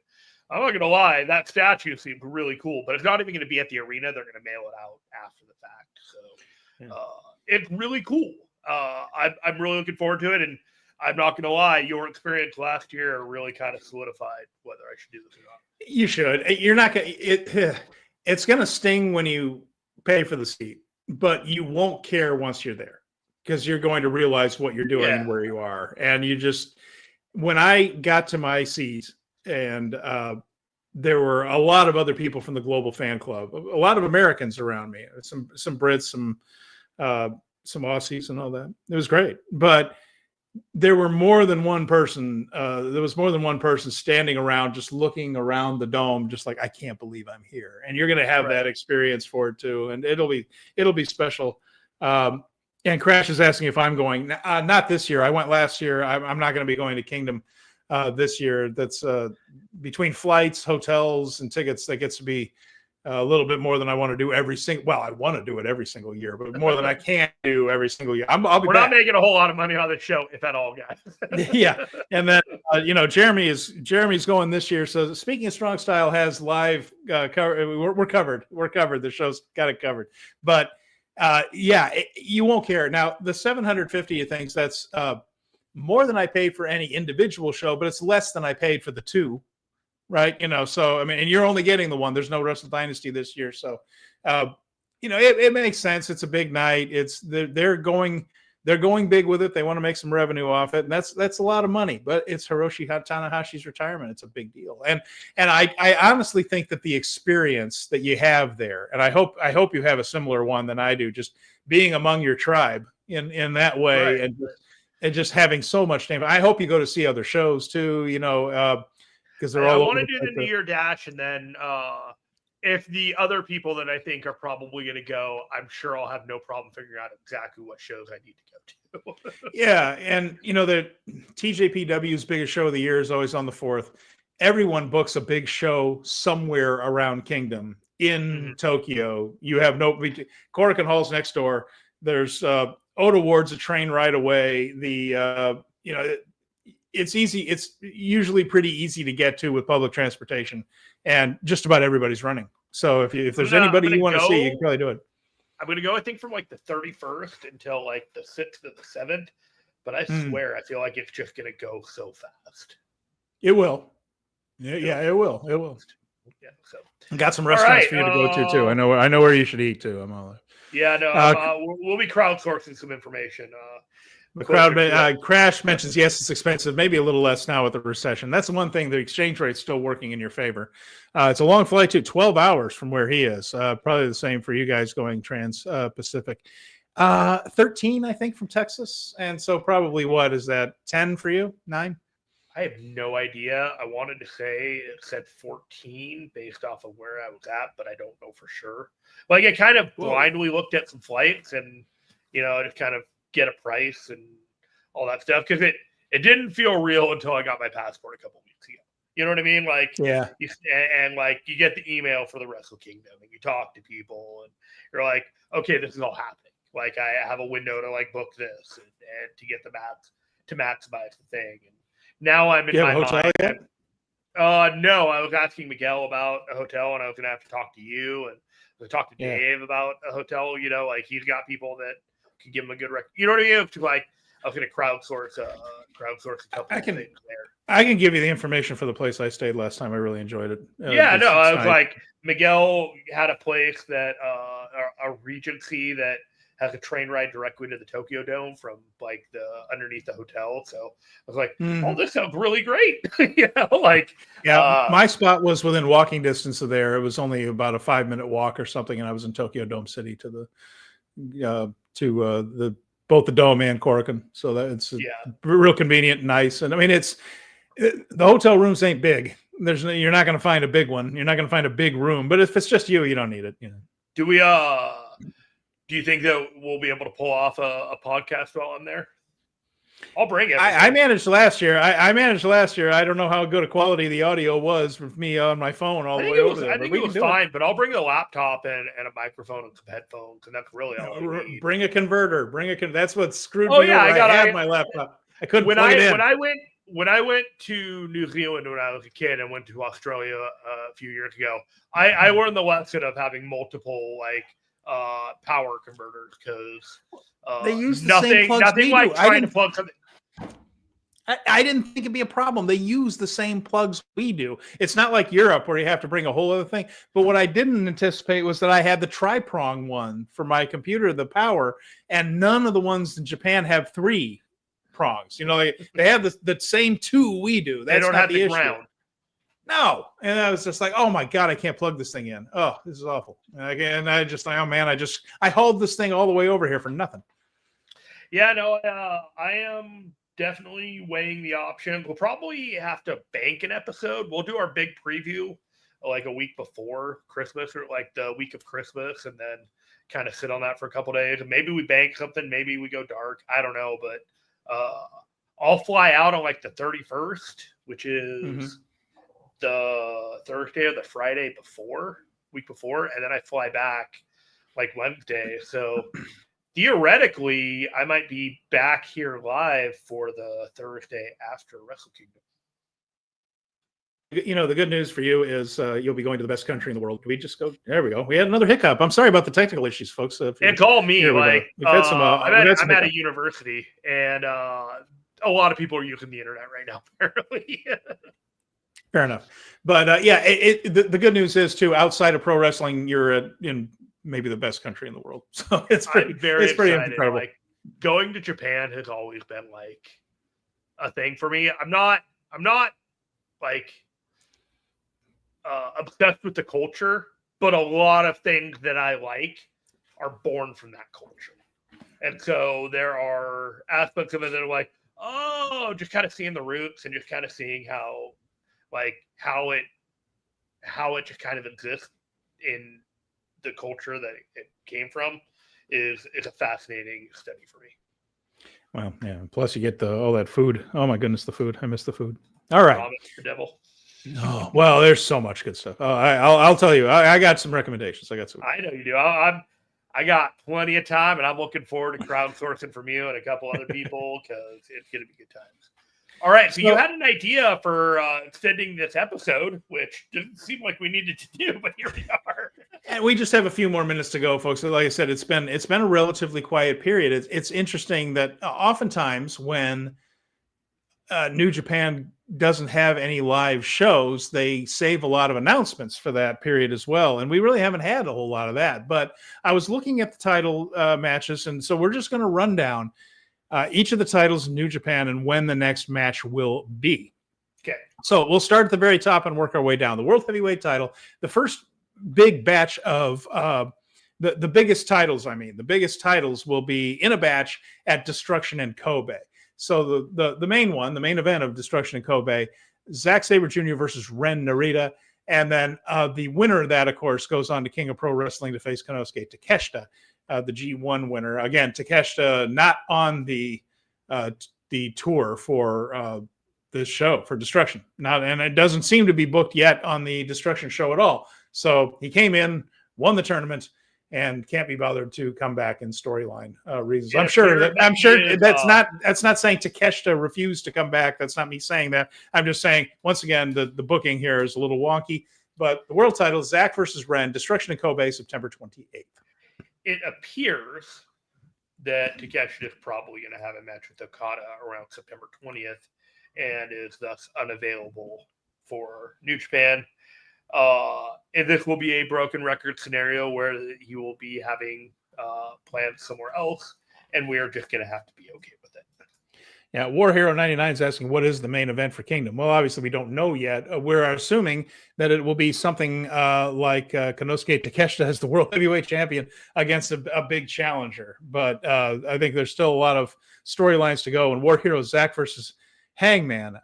I'm not gonna lie, that statue seems really cool, but it's not even gonna be at the arena. They're gonna mail it out after the fact. So it's really cool. I'm really looking forward to it, and I'm not going to lie, your experience last year really kind of solidified whether I should do this or not. You should. You're not going to. It's going to sting when you pay for the seat, but you won't care once you're there because you're going to realize what you're doing and where you are. And when I got to my seat, and there were a lot of other people from the Global Fan Club, a lot of Americans around me, some Brits, some some Aussies and all that. It was great, but there were more than one person. There was more than one person standing around, just looking around the dome, just like, I can't believe I'm here. And you're going to have that experience for it too, and it'll be special. And Crash is asking if I'm going. Not this year. I went last year. I'm not going to be going to Kingdom this year. That's between flights, hotels, and tickets. That gets to be a little bit more than I want to do every single. Well, I want to do it every single year, but more than I can do every single year. I'll be We're back. not making a whole lot of money on this show, if at all, guys. Yeah, and then Jeremy's going this year. So speaking of Strong Style, has live cover. We're covered. We're covered. The show's got it covered. But you won't care. Now the 750, you think that's more than I paid for any individual show, but it's less than I paid for the two. Right. So, I mean, and you're only getting the one. There's no Wrestle Dynasty this year. So, it makes sense. It's a big night. They're going big with it. They want to make some revenue off it. And that's a lot of money, but it's Hiroshi Tanahashi's retirement. It's a big deal. And I honestly think that the experience that you have there, and I hope you have a similar one than I do, just being among your tribe in that way, right. and just having so much time. I hope you go to see other shows too, because they're all. I want to do the New Year Dash, and then if the other people that I think are probably going to go, I'm sure I'll have no problem figuring out exactly what shows I need to go to. Yeah, and the TJPW's biggest show of the year is always on the 4th. Everyone books a big show somewhere around Kingdom in Tokyo. You have Korakuen Hall's next door. There's Oda Ward's a train right away. It's easy. It's usually pretty easy to get to with public transportation, and just about everybody's running. So if there's anybody you want to see, you can probably do it. I'm going to go, I think, from like the 31st until like the 6th or the 7th. But I swear, I feel like it's just going to go so fast. It will. Yeah, it will. It will. Yeah. So got some restaurants for you to go to too. I know where you should eat too. I'm all. Yeah, no. We'll be crowdsourcing some information. The crowd Crash mentions, yes, it's expensive, maybe a little less now with the recession. That's the one thing. The exchange rate's still working in your favor. It's a long flight too, 12 hours from where he is. Probably the same for you guys going trans-Pacific. 13, I think, from Texas. And so probably, what is that, 10 for you? 9? I have no idea. I wanted to say it said 14 based off of where I was at, but I don't know for sure. Like, I kind of blindly looked at some flights and, just kind of get a price and all that stuff, because it didn't feel real until I got my passport a couple weeks ago. You know what I mean? Like, yeah. You get the email for the Wrestle Kingdom and you talk to people and you're like, okay, this is all happening. Like, I have a window to like book this and to get the mats to maximize the thing. And now I'm in my mind. No, I was asking Miguel about a hotel, and I was going to have to talk to you and talk to Dave about a hotel. Like, he's got people that can give him a good record. You know what I mean? Like, I was going to crowdsource a couple of things there. I can give you the information for the place I stayed last time. I really enjoyed it. I was like, Miguel had a place that a Regency that has a train ride directly to the Tokyo Dome from like the underneath the hotel. So I was like, oh, this sounds really great. My spot was within walking distance of there. It was only about a 5-minute walk or something, and I was in Tokyo Dome City to both the Dome and Korakuen. So that it's real convenient and nice. And I mean, the hotel rooms ain't big. You're not going to find a big one. You're not going to find a big room, but if it's just you don't need it. Do you think that we'll be able to pull off a podcast while I'm there? I'll bring it. I managed last year. I managed last year. I don't know how good a quality the audio was with me on my phone all the way over there. I think it was fine, but I'll bring the laptop and a microphone and some headphones, and that's really all I need. Bring a converter. That's what screwed me over. I had my laptop. I couldn't plug it in. When I went to New Zealand when I was a kid and went to Australia a few years ago, I learned the lesson of having multiple power converters, because they use the same plugs nothing like do. trying to plug something. I didn't think it'd be a problem. They use the same plugs we do. It's not like Europe where you have to bring a whole other thing. But what I didn't anticipate was that I had the tri-prong one for my computer, the power, and none of the ones in Japan have 3 prongs. They have the same 2 we do. That's they don't not have the issue. Ground. No. And I was just like, oh my God, I can't plug this thing in. Oh, this is awful. And I just like, oh man, I hauled this thing all the way over here for nothing. Yeah, no, I am definitely weighing the option. We'll probably have to bank an episode. We'll do our big preview like a week before Christmas or like the week of Christmas, and then kind of sit on that for a couple days. And maybe we bank something. Maybe we go dark. I don't know, but I'll fly out on like the 31st, which is the Thursday or the Friday week before, and then I fly back like Wednesday. So theoretically, I might be back here live for the Thursday after Wrestle Kingdom. You know, the good news for you is you'll be going to the best country in the world. Can we just go? There we go. We had another hiccup. I'm sorry about the technical issues, folks. It's all me. Like, I'm at a university, and a lot of people are using the internet right now, apparently. Fair enough. But the good news is, too, outside of pro wrestling, you're in maybe the best country in the world. So it's pretty incredible. Like, going to Japan has always been like a thing for me. I'm not like obsessed with the culture, but a lot of things that I like are born from that culture. And so there are aspects of it that are like, oh, just kind of seeing the roots and just kind of seeing how it just kind of exists in the culture that it came from is a fascinating study for me. Well, yeah. Plus, you get all that food. Oh my goodness, the food! I miss the food. All right, the devil. Oh well, there's so much good stuff. I'll tell you. I got some recommendations. I know you do. I got plenty of time, and I'm looking forward to crowdsourcing from you and a couple other people because it's going to be good times. All right, so you had an idea for extending this episode, which didn't seem like we needed to do, but here we are. And we just have a few more minutes to go, folks. Like I said, it's been a relatively quiet period. It's interesting that oftentimes when New Japan doesn't have any live shows, they save a lot of announcements for that period as well. And we really haven't had a whole lot of that. But I was looking at the title matches, and so we're just going to run down each of the titles in New Japan and when the next match will be. Okay. So we'll start at the very top and work our way down. The World Heavyweight title, the first big batch of the biggest titles, the biggest titles will be in a batch at Destruction in Kobe. So the main one, the main event of Destruction in Kobe, Zack Sabre Jr. versus Ren Narita. And then the winner of that, of course, goes on to King of Pro Wrestling to face Konosuke Takeshita, the G1 winner. Again, Takeshita not on the tour for this show, for Destruction. And it doesn't seem to be booked yet on the Destruction show at all. So he came in, won the tournament, and can't be bothered to come back in storyline reasons. Yeah, I'm sure that's not saying Takeshita refused to come back. That's not me saying that. I'm just saying, once again, the booking here is a little wonky. But the world title is Zack versus Ren, Destruction in Kobe, September 28th. It appears that Takeshita is probably going to have a match with Okada around September 20th and is thus unavailable for New Japan. And this will be a broken record scenario where he will be having plans somewhere else, and we're just going to have to be okay with it. Yeah, War Hero 99 is asking, what is the main event for Kingdom? Well, obviously, we don't know yet. We're assuming that it will be something like Konosuke Takeshita as the World Heavyweight Champion against a big challenger. But I think there's still a lot of storylines to go. And War Hero Zack versus Hangman.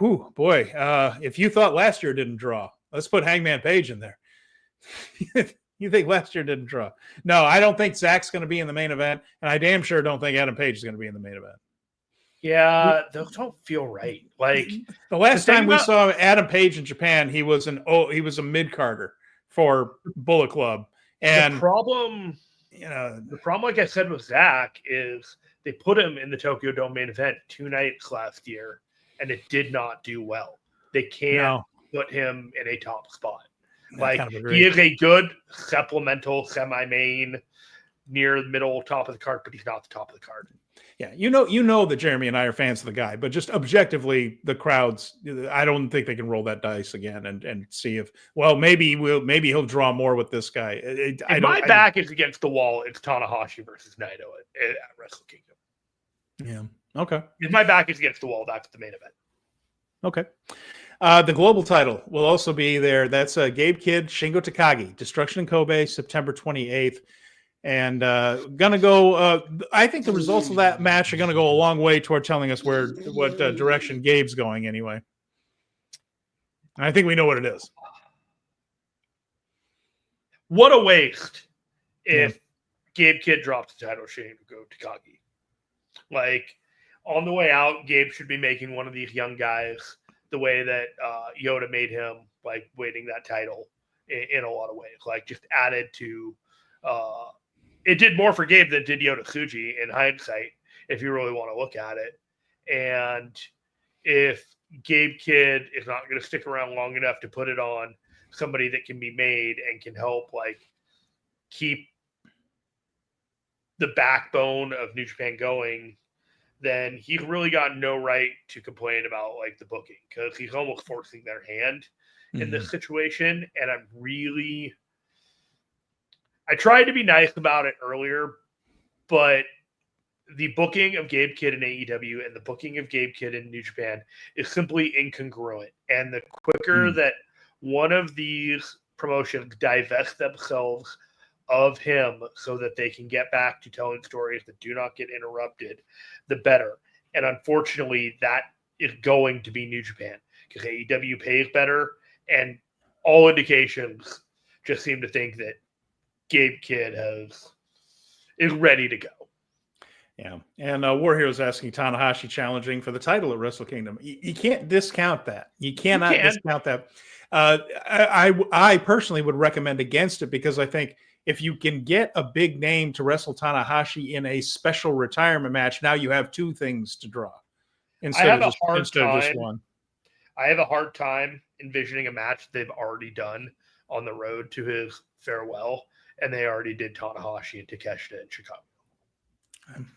If you thought last year didn't draw, let's put Hangman Page in there. You think last year didn't draw? No, I don't think Zach's going to be in the main event, and I damn sure don't think Adam Page is going to be in the main event. Yeah, those don't feel right. Like the last time we saw Adam Page in Japan, he was a mid-carder for Bullet Club. And the problem, like I said with Zach, is they put him in the Tokyo Dome main event 2 nights last year, and it did not do well. They can't put him in a top spot. Like, he is a good supplemental semi-main near the middle top of the card, but he's not the top of the card. Yeah, you know that Jeremy and I are fans of the guy, but just objectively, the crowds, I don't think they can roll that dice again and see if maybe he'll draw more with this guy. My back is against the wall. It's Tanahashi versus Naito at Wrestle Kingdom. Yeah. Okay. If my back is against the wall, that's the main event. Okay. The global title will also be there. That's Gabe Kidd, Shingo Takagi, Destruction in Kobe, September 28th. And gonna go. I think the results of that match are gonna go a long way toward telling us what direction Gabe's going. Anyway, and I think we know what it is. What a waste if Gabe Kidd drops the title chain to go to Takagi. Like, on the way out, Gabe should be making one of these young guys the way that Yoda made him, like, waiting that title in a lot of ways. Like, just added to it did more for Gabe than did Yoda Tsuji in hindsight, if you really want to look at it. And if Gabe Kidd is not going to stick around long enough to put it on somebody that can be made and can help, like, keep the backbone of New Japan going, then he's really got no right to complain about, like, the booking, because he's almost forcing their hand in this situation. And I tried to be nice about it earlier, but the booking of Gabe Kidd in AEW and the booking of Gabe Kidd in New Japan is simply incongruent. And the quicker that one of these promotions divest themselves of him so that they can get back to telling stories that do not get interrupted, the better. And unfortunately, that is going to be New Japan, because AEW pays better, and all indications just seem to think that Gabe Kidd is ready to go. Yeah, and War Hero's asking Tanahashi challenging for the title at Wrestle Kingdom. You can't discount that. You cannot discount that. I personally would recommend against it, because I think if you can get a big name to wrestle Tanahashi in a special retirement match, now you have two things to draw instead of just one. I have a hard time envisioning a match they've already done on the road to his farewell, and they already did Tanahashi and Takeshita in Chicago.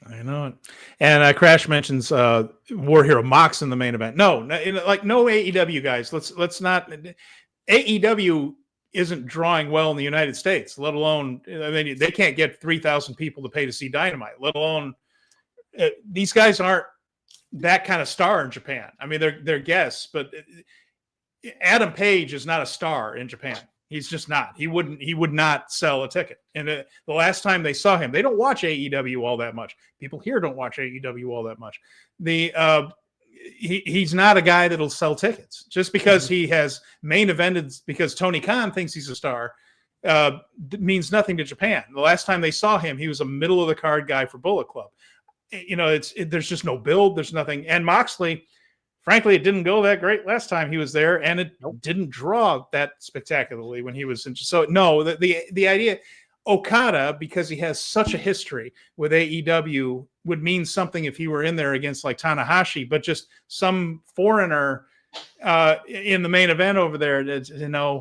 I know it. And Crash mentions War Hero Mox in the main event. No AEW guys. Let's not. AEW isn't drawing well in the United States, let alone, I mean, they can't get 3,000 people to pay to see Dynamite, let alone these guys aren't that kind of star in Japan. I mean, they're guests, but Adam Page is not a star in Japan. He's just not. He would not sell a ticket. And the last time they saw him, they don't watch AEW all that much. People here don't watch AEW all that much. He's not a guy that'll sell tickets just because he has main evented, because Tony Khan thinks he's a star, means nothing to Japan. The last time they saw him, he was a middle of the card guy for Bullet Club. You know, there's just no build. There's nothing. And Moxley, frankly, it didn't go that great last time he was there, and it didn't draw that spectacularly when he was in. So no, the idea, Okada, because he has such a history with AEW, would mean something if he were in there against like Tanahashi, but just some foreigner in the main event over there,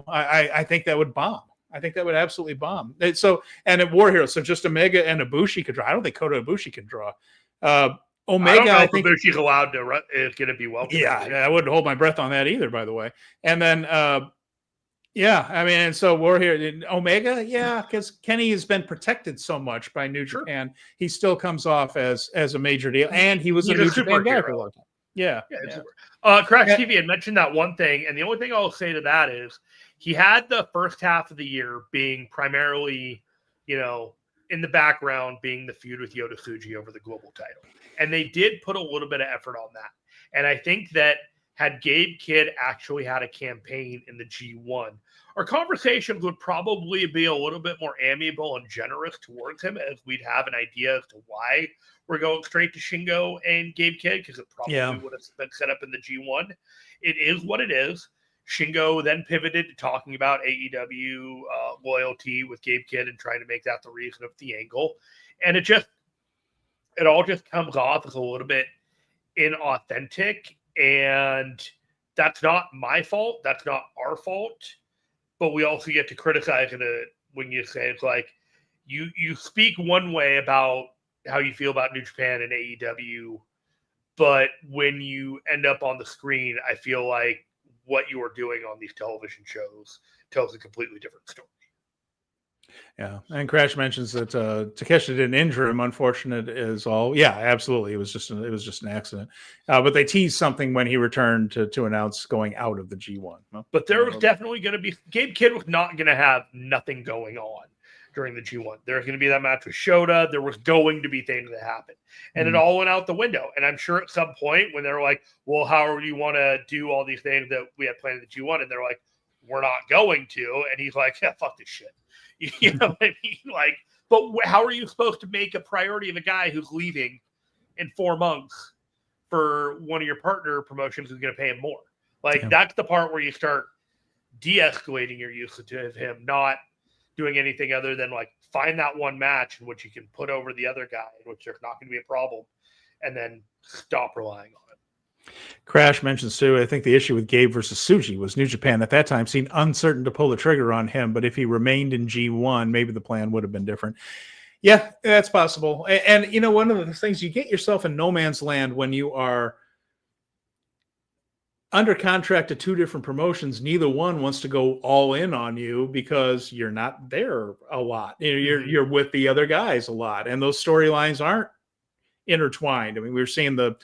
I think that would bomb. I think that would absolutely bomb. So, and at War Hero, so just Omega and Ibushi could draw. I don't think Kota Ibushi can draw. Omega, I think Ibushi's allowed to. It's going to be welcome. Yeah, I wouldn't hold my breath on that either, by the way. And then, and so War Hero, Omega, because Kenny has been protected so much by New Japan, he still comes off as a major deal, and he was a New Japan guy for a long time. Yeah. Crash TV had mentioned that one thing, and the only thing I'll say to that is he had the first half of the year being primarily, in the background, being the feud with Yoda Tsuji over the global title. And they did put a little bit of effort on that. And I think that had Gabe Kidd actually had a campaign in the G1, our conversations would probably be a little bit more amiable and generous towards him, as we'd have an idea as to why we're going straight to Shingo and Gabe Kidd, because it probably would have been set up in the G1. It is what it is. Shingo then pivoted to talking about AEW loyalty with Gabe Kidd and trying to make that the reason of the angle. And it all just comes off as a little bit inauthentic. And that's not my fault. That's not our fault. But we also get to criticize it when you say it's like you speak one way about how you feel about New Japan and AEW, but when you end up on the screen, I feel like what you are doing on these television shows tells a completely different story. Yeah, and Crash mentions that Takeshita didn't injure him. Unfortunate is all. Yeah, absolutely. It was just an accident. But they teased something when he returned to announce going out of the G1. But there was definitely going to be Gabe Kidd was not going to have nothing going on during the G1. There's going to be that match with Shota. There was going to be things that happened. And it all went out the window. And I'm sure at some point when they're like, well, how do you want to do all these things that we had planned at the G1? And they're like, we're not going to. And he's like, yeah, fuck this shit. You know what I mean? Like, but how are you supposed to make a priority of a guy who's leaving in 4 months for one of your partner promotions who's going to pay him more? Like, that's the part where you start de-escalating your usage of him, not doing anything other than like find that one match in which you can put over the other guy, in which there's not going to be a problem, and then stop relying on it. Crash mentions too, I think the issue with Gabe versus Tsuji was New Japan at that time seemed uncertain to pull the trigger on him, but if he remained in G1, maybe the plan would have been different. Yeah, that's possible. And you know, one of the things, you get yourself in no man's land when you are under contract to 2 different promotions. Neither one wants to go all in on you because you're not there a lot. You're with the other guys a lot, and those storylines aren't intertwined. I mean, we were seeing the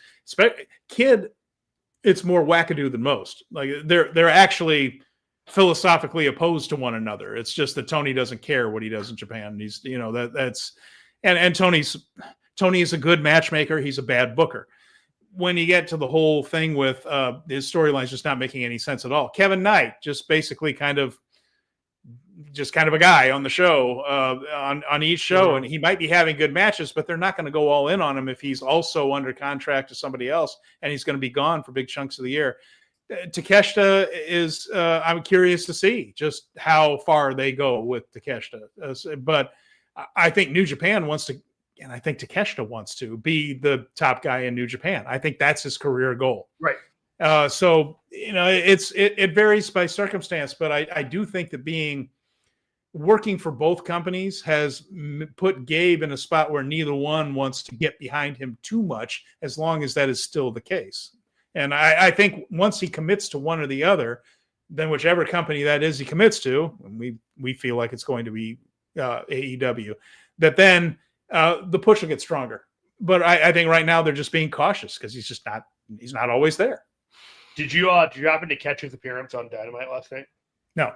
Kid. It's more wackadoo than most. Like they're actually philosophically opposed to one another. It's just that Tony doesn't care what he does in Japan. He's, you know, that's and Tony is a good matchmaker. He's a bad booker. When you get to the whole thing with his storylines just not making any sense at all. Kevin Knight, just basically kind of a guy on the show, on each show, and he might be having good matches, but they're not going to go all in on him if he's also under contract to somebody else, and he's going to be gone for big chunks of the year. Takeshita is, I'm curious to see just how far they go with Takeshita. But I think New Japan wants to, and I think Takeshita wants to be the top guy in New Japan. I think that's his career goal. Right. So, you know, it varies by circumstance, but I do think that working for both companies has put Gabe in a spot where neither one wants to get behind him too much, as long as that is still the case. And I think once he commits to one or the other, then whichever company that is he commits to, and we feel like it's going to be AEW, that then the push will get stronger. But I think right now they're just being cautious because he's not always there. Did you happen to catch his appearance on Dynamite last night? No.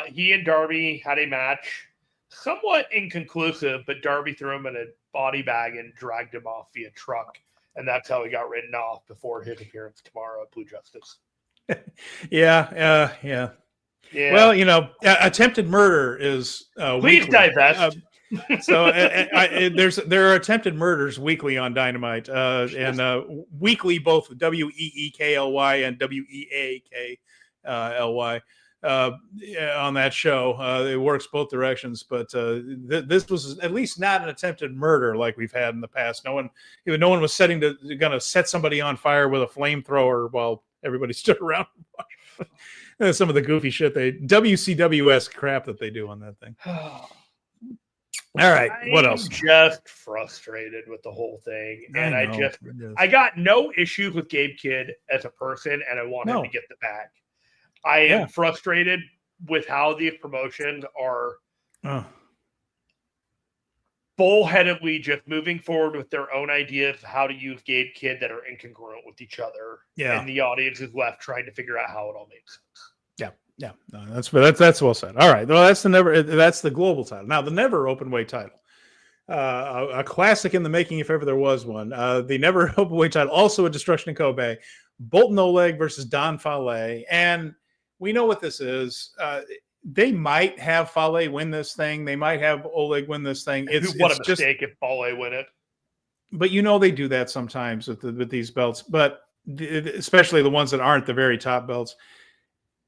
He and Darby had a match, somewhat inconclusive, but Darby threw him in a body bag and dragged him off via truck. And that's how he got written off before his appearance tomorrow at Blue Justice. Yeah. Well, you know, attempted murder is please weekly. Divest. So there are attempted murders weekly on Dynamite, and weekly both WEEKLY and WEAKLY on that show. It works both directions, but this was at least not an attempted murder like we've had in the past. No one was going to set somebody on fire with a flamethrower while everybody stood around. Some of the goofy shit WCWS crap that they do on that thing. All right, what else? I'm just frustrated with the whole thing, and I got no issues with Gabe Kidd as a person, and I want him to get the bag. I am frustrated with how these promotions are bullheadedly just moving forward with their own ideas of how to use Gabe Kidd that are incongruent with each other. Yeah. And the audience is left trying to figure out how it all makes sense. Yeah. No, that's well said. All right. Well, that's the global title. Now the Never Openweight title. A classic in the making, if ever there was one. The Never Openweight title, also a Destruction in Kobe. Bolton Oleg versus Don Fale. And we know what this is. They might have Fale win this thing. They might have Oleg win this thing. What a mistake if Fale win it. But you know they do that sometimes with these belts, but especially the ones that aren't the very top belts.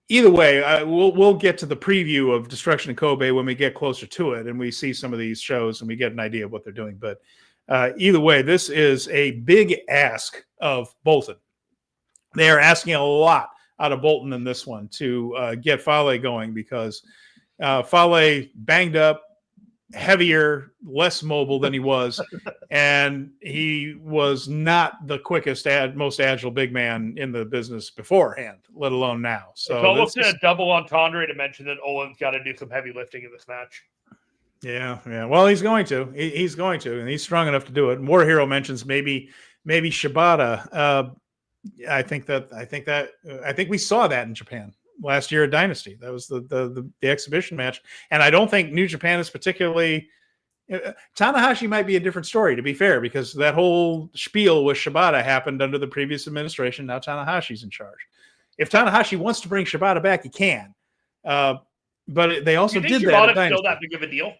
Either way, we'll get to the preview of Destruction in Kobe when we get closer to it and we see some of these shows and we get an idea of what they're doing. But either way, this is a big ask of Bolton. They are asking a lot out of Bolton in this one to get Fale going because Fale banged up, heavier, less mobile than he was, and he was not the quickest, most agile big man in the business beforehand, let alone now. So it's almost a double entendre to mention that Owen's got to do some heavy lifting in this match. Yeah. Well, he's going to. He's going to, and he's strong enough to do it. War Hero mentions maybe Shibata. I think we saw that in Japan last year at Dynasty. That was the exhibition match. And I don't think New Japan is particularly Tanahashi might be a different story, to be fair, because that whole spiel with Shibata happened under the previous administration. Now Tanahashi's in charge. If Tanahashi wants to bring Shibata back, he can. But they also did that at Dynasty. Still that big of a deal?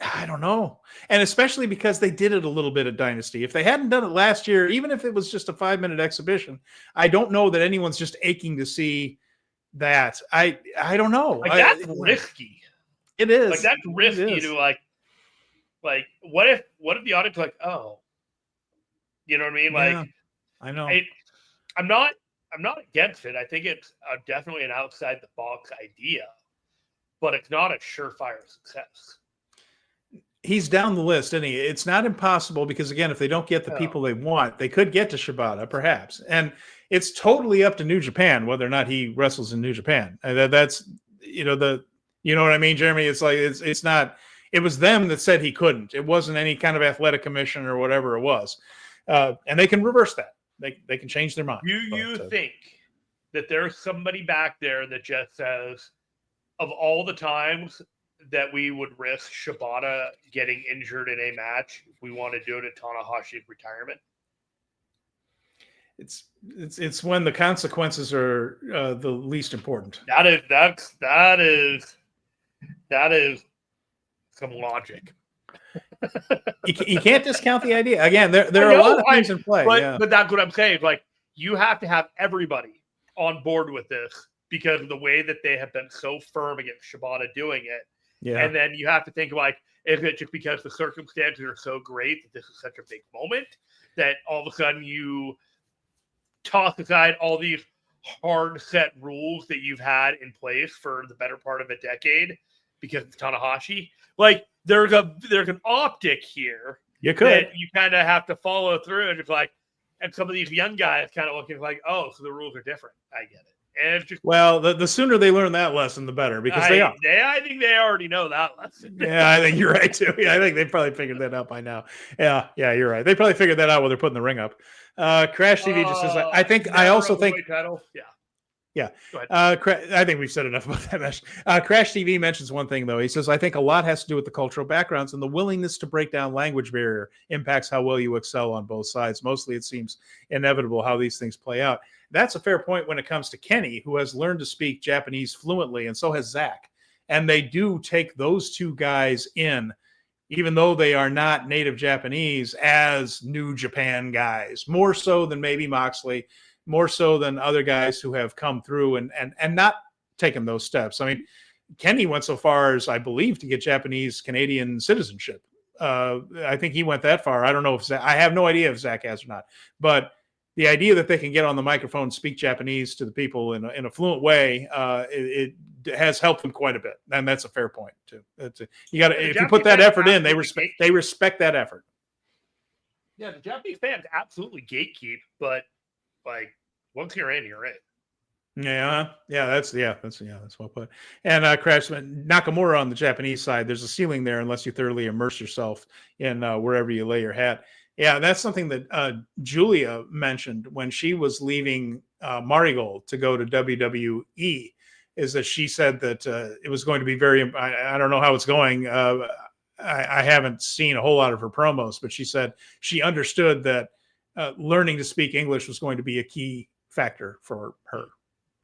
I don't know. And especially because they did it a little bit at Dynasty. If they hadn't done it last year, even if it was just a 5-minute exhibition, I don't know that anyone's just aching to see that. I don't know. Like, that's risky. It is. Like, that's risky to like what if the audience like, oh, you know what I mean? Like, yeah, I know. I'm not against it. I think it's definitely an outside the box idea, but it's not a surefire success. He's down the list, isn't he? It's not impossible because, again, if they don't get the people they want, they could get to Shibata, perhaps. And it's totally up to New Japan whether or not he wrestles in New Japan. That's, you know what I mean, Jeremy? It's like it's not. It was them that said he couldn't. It wasn't any kind of athletic commission or whatever it was. And they can reverse that. They can change their mind. Do you think that there's somebody back there that just says, of all the times that we would risk Shibata getting injured in a match, we want to do it at Tanahashi's retirement? It's when the consequences are the least important. That is some logic. You can't discount the idea. Again, there are a lot of things in play. But that's what I'm saying. Like, you have to have everybody on board with this because of the way that they have been so firm against Shibata doing it. Yeah. And then you have to think, like, is it just because the circumstances are so great that this is such a big moment that all of a sudden you toss aside all these hard set rules that you've had in place for the better part of a decade because it's Tanahashi? Like, there's an optic here. You could. That you kind of have to follow through, and it's like, and some of these young guys kind of looking like, oh, so the rules are different. I get it. And it's just, well, the sooner they learn that lesson, the better, because they are. I think they already know that lesson. Yeah, I think you're right too. Yeah, I think they probably figured that out by now. Yeah, you're right. They probably figured that out when they're putting the ring up. Crash TV just says, I also think. Title. Yeah. I think we've said enough about that match. Crash TV mentions one thing, though. He says, I think a lot has to do with the cultural backgrounds and the willingness to break down language barrier impacts how well you excel on both sides. Mostly it seems inevitable how these things play out. That's a fair point when it comes to Kenny, who has learned to speak Japanese fluently, and so has Zach. And they do take those two guys in, even though they are not native Japanese, as New Japan guys, more so than maybe Moxley, more so than other guys who have come through and not taken those steps. I mean, Kenny went so far as, I believe, to get Japanese Canadian citizenship. I think he went that far. I don't know if I have no idea if Zach has or not, but the idea that they can get on the microphone and speak Japanese to the people in a fluent way, it has helped them quite a bit. And that's a fair point too. You got to, if you put that effort in, they respect that effort. Yeah. The Japanese fans absolutely gatekeep, but like, once you're in, you're in. That's well put. And Crash Nakamura on the Japanese side, there's a ceiling there unless you thoroughly immerse yourself in wherever you lay your hat. Yeah, that's something that Julia mentioned when she was leaving Marigold to go to WWE, is that she said that it was going to be very, I don't know how it's going. I haven't seen a whole lot of her promos, but she said she understood that learning to speak English was going to be a key factor for her.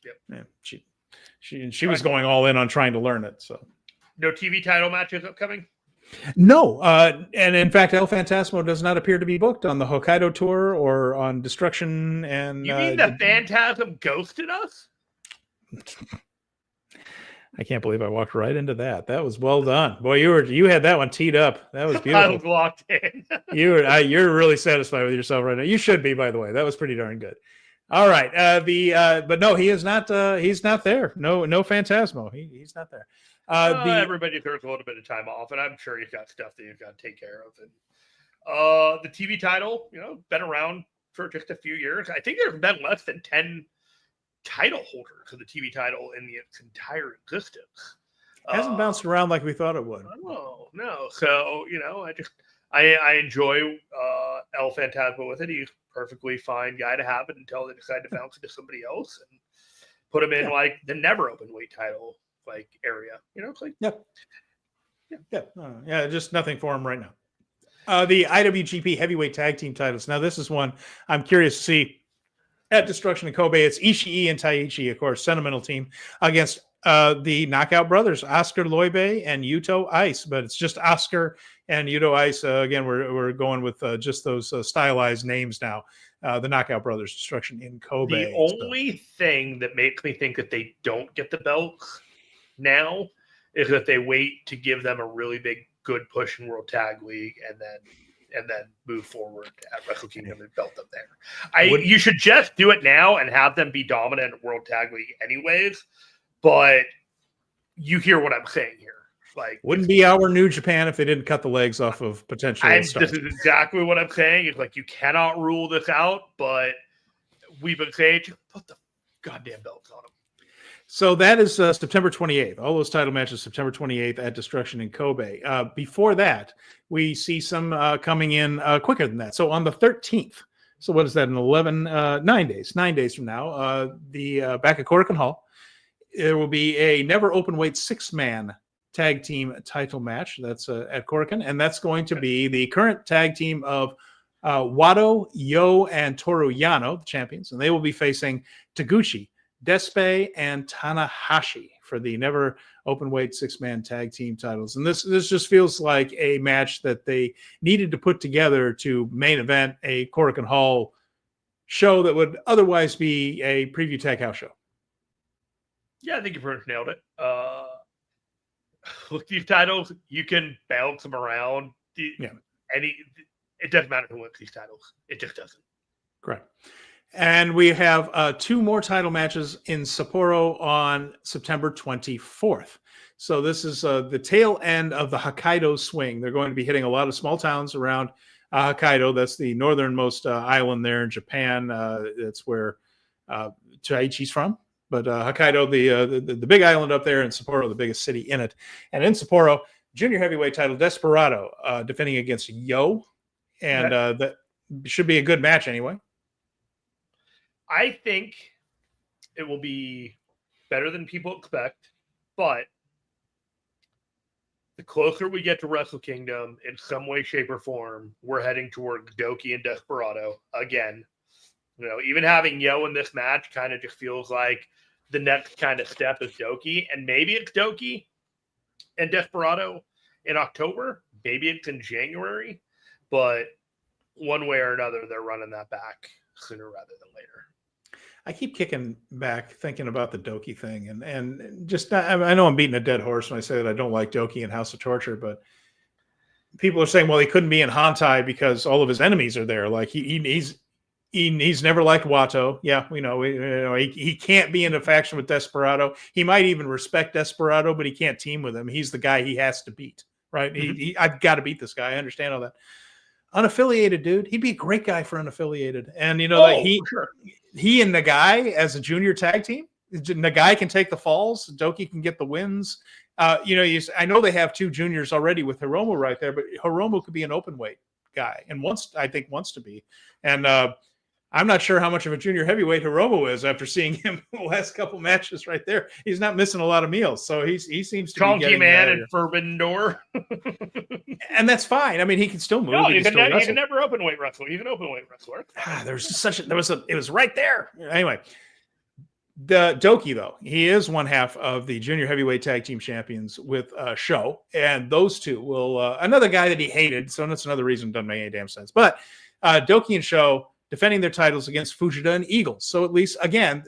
Yep. Yeah, she was going all in on trying to learn it. So no TV title matches upcoming? No. And in fact, El Phantasmo does not appear to be booked on the Hokkaido tour or on Destruction. And you mean the Phantasm ghosted us? I can't believe I walked right into that. That was well done. Boy, you had that one teed up. That was beautiful. I was locked in. You're really satisfied with yourself right now. You should be, by the way. That was pretty darn good. All right. But no, he is not he's not there. No Phantasmo. He's not there. Everybody deserves a little bit of time off, and I'm sure you've got stuff that you've got to take care of. And the TV title, been around for just a few years. I think there's been less than 10 title holders of the TV title in its entire existence. Hasn't bounced around like we thought it would. No. So, I enjoy El Phantasmo with it. He's a perfectly fine guy to have it until they decide to bounce it to somebody else. And put them in like the never open weight title like area. It's like just nothing for him right now. The IWGP Heavyweight Tag Team titles. Now, this is one I'm curious to see at Destruction in Kobe. It's Ishii and Taichi, of course, Sentimental Team, against the Knockout Brothers, Oscar Loibe and Yuto Ice. But it's just Oscar and Yuto Ice. Again, we're going with just those stylized names now. The Knockout Brothers, Destruction in Kobe. The only thing that makes me think that they don't get the belts now is that they wait to give them a really big, good push in World Tag League and then move forward at Wrestle Kingdom and belt them there. You should just do it now and have them be dominant at World Tag League anyways. But you hear what I'm saying here. Like, wouldn't be our New Japan if they didn't cut the legs off of potential stars. This is exactly what I'm saying. It's like, you cannot rule this out, but we've been saying, just put the goddamn belts on them. So that is September 28th. All those title matches September 28th at Destruction in Kobe. Before that, we see some coming in quicker than that. So on the 13th, so what is that, 9 days from now, the back at Korakuen Hall, there will be a never open weight 6-man tag team title match. That's at Korakuen, and that's going to be the current tag team of Wato, Yo, and Toru Yano, the champions, and they will be facing Taguchi, Despe, and Tanahashi for the never open weight 6-man tag team titles. And this just feels like a match that they needed to put together to main event a Korakuen Hall show that would otherwise be a preview tag house show. Yeah, I think you pretty much nailed it. Look, these titles, you can bounce them around. It doesn't matter who wins these titles. It just doesn't. Correct. And we have 2 more title matches in Sapporo on September 24th. So this is the tail end of the Hokkaido swing. They're going to be hitting a lot of small towns around Hokkaido. That's the northernmost island there in Japan. That's where Taichi's from. But Hokkaido, the big island up there, and Sapporo, the biggest city in it. And in Sapporo, junior heavyweight title, Desperado, defending against Yo. And that should be a good match anyway. I think it will be better than people expect, but the closer we get to Wrestle Kingdom, in some way, shape, or form, we're heading toward Doki and Desperado again. Even having Yo in this match kind of just feels like the next kind of step is Doki, and maybe it's Doki and Desperado in October, maybe it's in January, but one way or another, they're running that back sooner rather than later. I keep kicking back thinking about the Doki thing, and just I know I'm beating a dead horse when I say that I don't like Doki and House of Torture, but people are saying, well, he couldn't be in Hantai because all of his enemies are there. Like he's never liked Wato. Yeah, we know. He can't be in a faction with Desperado. He might even respect Desperado, but he can't team with him. He's the guy he has to beat, right? Mm-hmm. I've got to beat this guy. I understand all that. Unaffiliated dude, he'd be a great guy for unaffiliated. And he and Nagai as a junior tag team, Nagai can take the falls, Doki can get the wins. I know they have 2 juniors already with Hiromu right there, but Hiromu could be an open weight guy and wants to be. And I'm not sure how much of a junior heavyweight Hiromu is after seeing him the last couple matches right there. He's not missing a lot of meals. So he seems to be getting Man and Forbidden Door. And that's fine. I mean, he can still move. No, you can never open weight wrestle. He's an open weight wrestler. It was right there. Anyway, the Doki, though, he is one half of the junior heavyweight tag team champions with Sho. And those two will, another guy that he hated. So that's another reason it doesn't make any damn sense. But Doki and Sho defending their titles against Fujita and Eagles. So at least, again,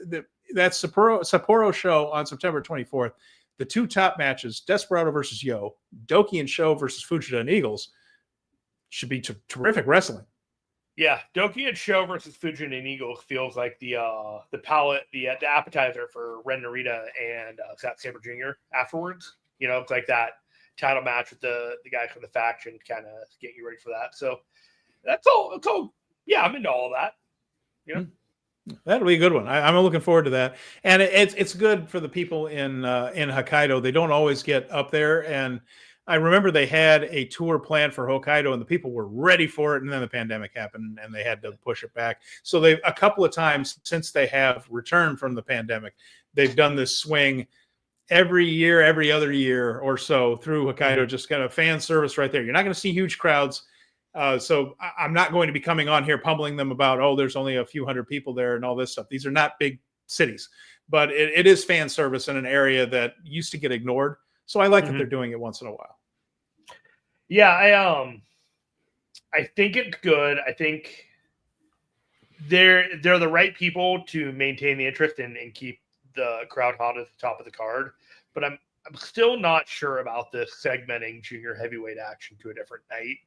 that Sapporo show on September 24th, the 2 top matches, Desperado versus Yo, Doki and Sho versus Fujita and Eagles, should be terrific wrestling. Yeah, Doki and Sho versus Fujita and Eagles feels like the appetizer for Ren Narita and Zack Sabre Jr. afterwards. It's like that title match with the guy from the faction, kind of get you ready for that. So that's all. Yeah, I'm into all of that. That'll be a good one. I'm looking forward to that, and it's good for the people in Hokkaido. They don't always get up there, and I remember they had a tour planned for Hokkaido, and the people were ready for it, and then the pandemic happened, and they had to push it back. So a couple of times since they have returned from the pandemic, they've done this swing every year, every other year or so through Hokkaido, just kind of fan service right there. You're not going to see huge crowds. So I'm not going to be coming on here pummeling them about, oh, there's only a few hundred people there and all this stuff. These are not big cities, but it is fan service in an area that used to get ignored. So I like that they're doing it once in a while. Yeah, I think it's good. I think they're the right people to maintain the interest and keep the crowd hot at the top of the card. But I'm still not sure about this segmenting junior heavyweight action to a different night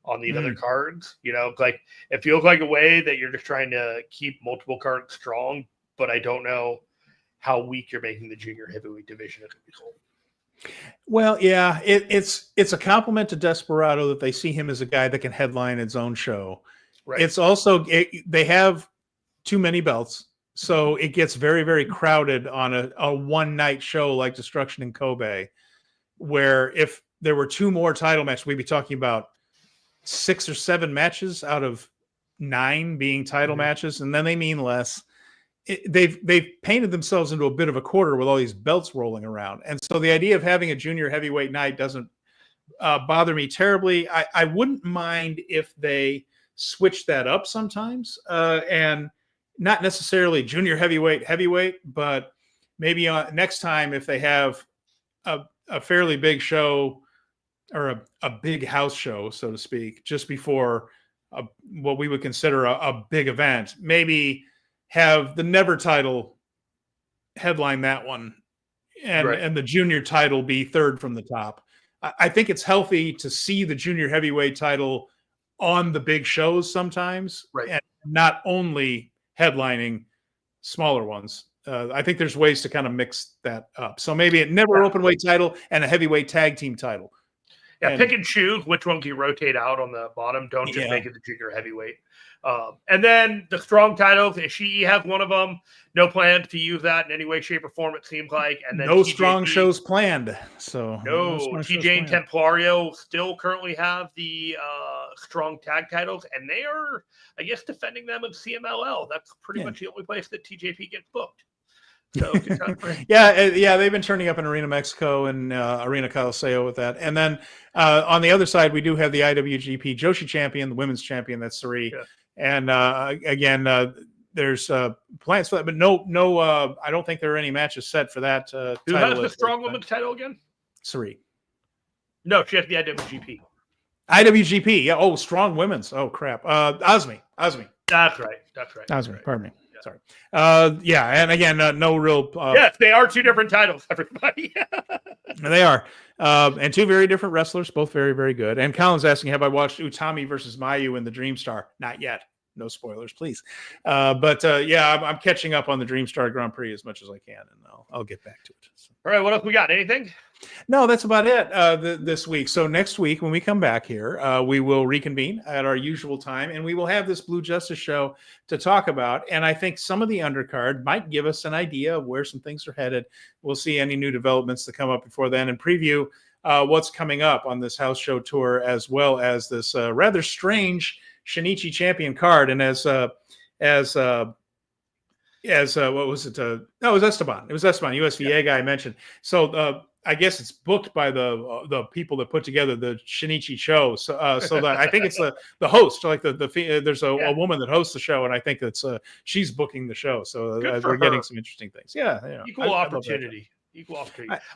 on these other cards. You know, like it feels like a way that you're just trying to keep multiple cards strong, but I don't know how weak you're making the junior heavyweight division as a result. Well, yeah, it's a compliment to Desperado that they see him as a guy that can headline its own show. Right. It's also they have too many belts, so it gets very, very crowded on a one night show like Destruction in Kobe, where if there were 2 more title matches, we'd be talking about 6 or 7 matches out of 9 being title matches, and then they mean less. They've painted themselves into a bit of a quarter with all these belts rolling around. And so the idea of having a junior heavyweight night doesn't bother me terribly. I wouldn't mind if they switch that up sometimes and not necessarily junior heavyweight, but maybe next time if they have a fairly big show or a big house show, so to speak, just before what we would consider a big event, maybe have the Never title headline that one and the junior title be third from the top. I think it's healthy to see the junior heavyweight title on the big shows sometimes, and not only headlining smaller ones. I think there's ways to kind of mix that up. So maybe a Never openweight title and a heavyweight tag team title. Yeah, pick and choose which one you rotate out on the bottom. Don't just make it the junior heavyweight. And then the strong titles, Ishii has one of them. No plans to use that in any way, shape, or form, it seems like. And then no strong shows planned. So no TJ and Templario still currently have the strong tag titles, and they are, I guess, defending them in CMLL. That's pretty much the only place that TJP gets booked. So they've been turning up in Arena Mexico and Arena Coliseo with that. And then on the other side, we do have the IWGP Joshi champion, the women's champion, that's Sari. Yeah. And again, there's plans for that, but no, I don't think there are any matches set for that. Who has the strong women's title again? Sari. No, she has the IWGP. IWGP, yeah. Oh, strong women's. Oh crap. Osmi. That's right. Osmi. Right. Pardon me. Sorry. And again, no real. Yes, they are 2 different titles, everybody. They are. And 2 very different wrestlers, both very, very good. And Colin's asking, have I watched Utami versus Mayu in the Dreamstar? Not yet. No spoilers, please. I'm catching up on the Dreamstar Grand Prix as much as I can, and I'll get back to it. So. All right, what else we got? Anything? No, that's about it this week. So next week, when we come back here, we will reconvene at our usual time, and we will have this Blue Justice show to talk about. And I think some of the undercard might give us an idea of where some things are headed. We'll see any new developments that come up before then and preview what's coming up on this house show tour, as well as this rather strange Shinichi champion card. And as what was it? No, it was Esteban. USVA guy mentioned. So I guess it's booked by the people that put together the Shinichi show. So that I think it's the host, like there's a woman that hosts the show, and I think that's she's booking the show. So we're getting some interesting things. Yeah, equal opportunity.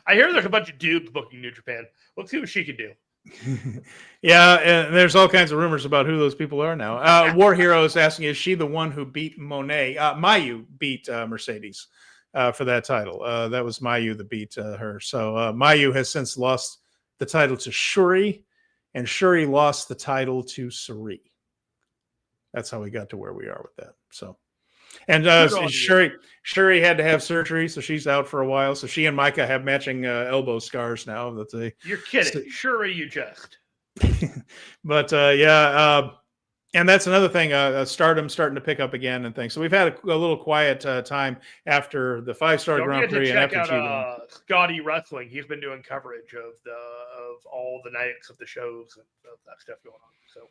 I hear there's a bunch of dudes booking New Japan. Let's see what she can do. Yeah, and there's all kinds of rumors about who those people are now. War Hero is asking, is she the one who beat Monet? Mayu beat Mercedes for that title. That was Mayu that beat her. So Mayu has since lost the title to Shuri, and Shuri lost the title to Sari. That's how we got to where we are with that. So, and Shuri had to have surgery, so she's out for a while. So she and Micah have matching elbow scars now. You're kidding. Shuri, you just. But and that's another thing. Stardom starting to pick up again and things. So we've had a little quiet time after the 5-star Grand Prix and after check out Scotty Wrestling. He's been doing coverage of all the nights of the shows and that stuff going on. So.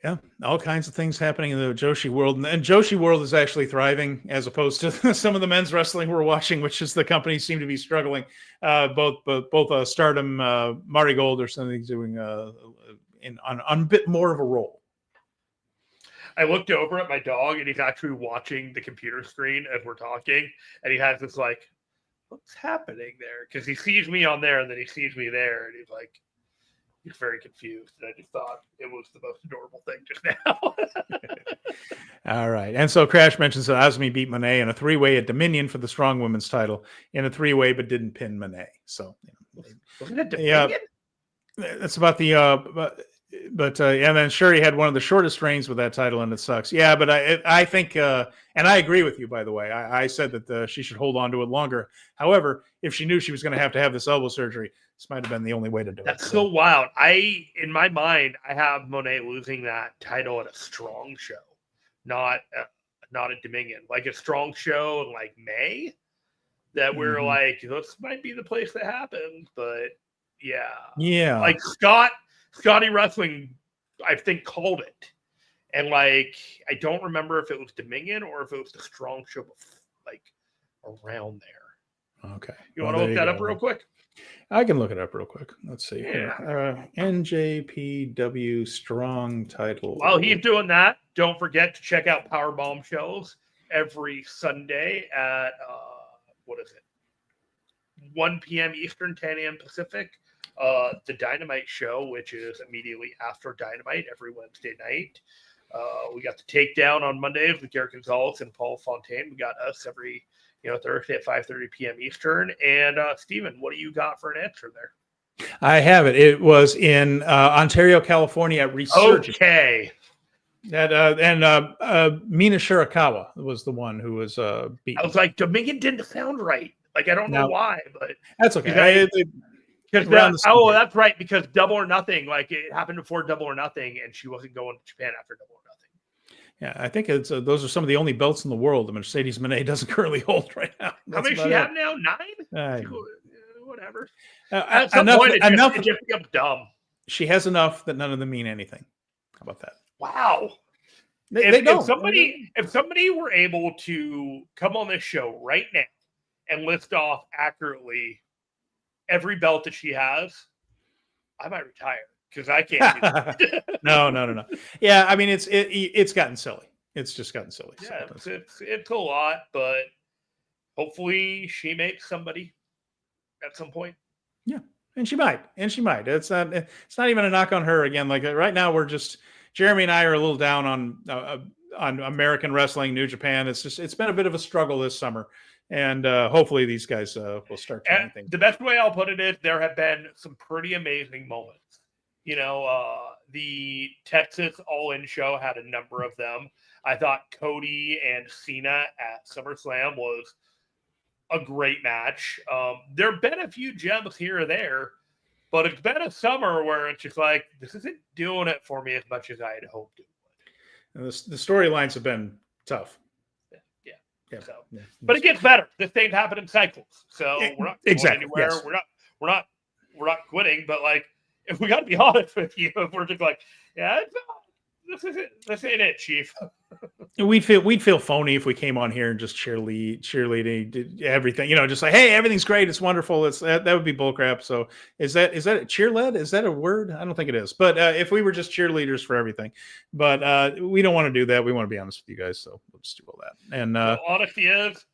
Yeah, all kinds of things happening in the Joshi world, and Joshi world is actually thriving as opposed to some of the men's wrestling we're watching, which is the companies seem to be struggling. Both Stardom, Marigold, or something doing on a bit more of a roll. I looked over at my dog, and he's actually watching the computer screen as we're talking, and he has this like, "What's happening there?" Because he sees me on there, and then he sees me there, and he's like. He's very confused, and I just thought it was the most adorable thing just now. All right. And so Crash mentions that Azumi beat Monet in a 3-way at Dominion for the strong women's title in a 3-way, but didn't pin Monet. So, wasn't it Dominion? That's about the, and then Shuri had one of the shortest reigns with that title, and it sucks. Yeah, but I think, and I agree with you, by the way. I said that she should hold on to it longer. However, if she knew she was going to have this elbow surgery, this might have been the only way to do it. That's so wild. In my mind, I have Monet losing that title at a strong show, not at Dominion, like a strong show in like May. That we're like, this might be the place that happens, but yeah, like Scotty Wrestling, I think called it, and like I don't remember if it was Dominion or if it was the strong show, like around there. Okay, you want to look that up real quick? I can look it up real quick. Let's see here. NJPW strong title. While he's doing that, don't forget to check out Powerbomb shows every Sunday at, 1 p.m. Eastern, 10 a.m. Pacific. The Dynamite show, which is immediately after Dynamite every Wednesday night. We got the Takedown on Mondays with Garrett Gonzalez and Paul Fontaine. We got us every Thursday at 5:30 p.m. Eastern. And Steven, what do you got for an answer there? I have it. It was in Ontario, California at Resurgence. Okay. And Mina Shirakawa was the one who was beaten. I was like, Dominion didn't sound right. Like, I don't know why, but that's okay. That's right, because Double or Nothing, like it happened before Double or Nothing, and she wasn't going to Japan after Double or Nothing. Yeah, I think it's those are some of the only belts in the world the Mercedes Moné doesn't currently hold right now. How many she have now? 9? Whatever. At some point, it just becomes dumb. She has enough that none of them mean anything. How about that? Wow. They don't. If somebody were able to come on this show right now and list off accurately every belt that she has, I might retire because I can't do that. No. Yeah, I mean it's gotten silly. It's just gotten silly. Yeah, it's a lot, but hopefully she makes somebody at some point. Yeah, and she might. It's not even a knock on her again. Like right now, Jeremy and I are a little down on American wrestling, New Japan. It's been a bit of a struggle this summer. And hopefully these guys will start doing things. The best way I'll put it is there have been some pretty amazing moments. The Texas All-In show had a number of them. I thought Cody and Cena at SummerSlam was a great match. There have been a few gems here or there, but it's been a summer where it's just like, this isn't doing it for me as much as I had hoped it would. And the storylines have been tough. Yeah. So, but it gets better. This thing happened in cycles, so we're not going anywhere. Yes. We're not quitting. But like, if we got to be honest with you, if we're just like, this ain't it, Chief. We'd feel phony if we came on here and just cheerleading everything. Just like, hey, everything's great, it's wonderful. That would be bullcrap. So is that a cheerlead? Is that a word? I don't think it is. But if we were just cheerleaders for everything, but we don't want to do that. We want to be honest with you guys. So we'll just do all that. And honesty is,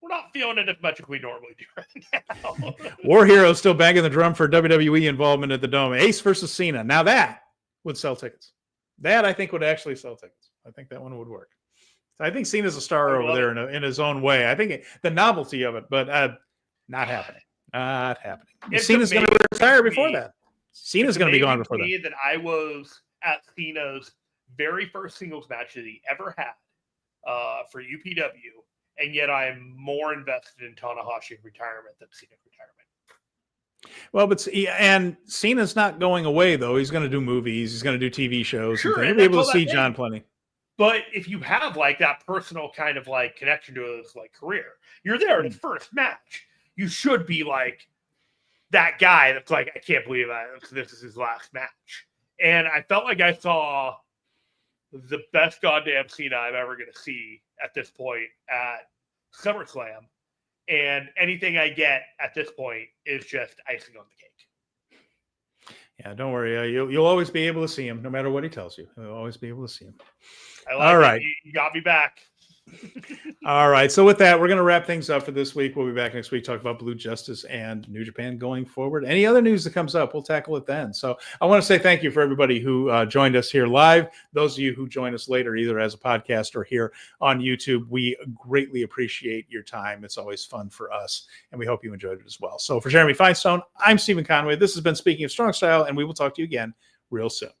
we're not feeling it as much as we normally do right now. War Hero still banging the drum for WWE involvement at the Dome. Ace versus Cena. Now that would sell tickets. That I think would actually sell tickets. I think that one would work. I think Cena's a star over there in his own way. I think the novelty of it, but not happening. Not happening. Cena's going to retire before that. Cena's going to be gone before that. That I was at Cena's very first singles match that he ever had for UPW, and yet I'm more invested in Tanahashi retirement than Cena's retirement. Well, and Cena's not going away though. He's going to do movies. He's going to do TV shows. Sure, and you'll be able to see John plenty. But if you have like that personal kind of like connection to his like career, you're there at his first match. You should be like that guy that's like, I can't believe this is his last match. And I felt like I saw the best goddamn Cena I'm ever going to see at this point at SummerSlam. And anything I get at this point is just icing on the cake. Yeah, don't worry. You'll always be able to see him, no matter what he tells you. You'll always be able to see him. I like All it. right. You got me back. All right. So with that, we're going to wrap things up for this week. We'll be back next week, talk about Blue Justice and New Japan going forward. Any other news that comes up, we'll tackle it then. So I want to say thank you for everybody who joined us here live. Those of you who join us later, either as a podcast or here on YouTube, we greatly appreciate your time. It's always fun for us, and we hope you enjoyed it as well. So for Jeremy Finestone, I'm Stephen Conway. This has been Speaking of Strong Style, and we will talk to you again real soon.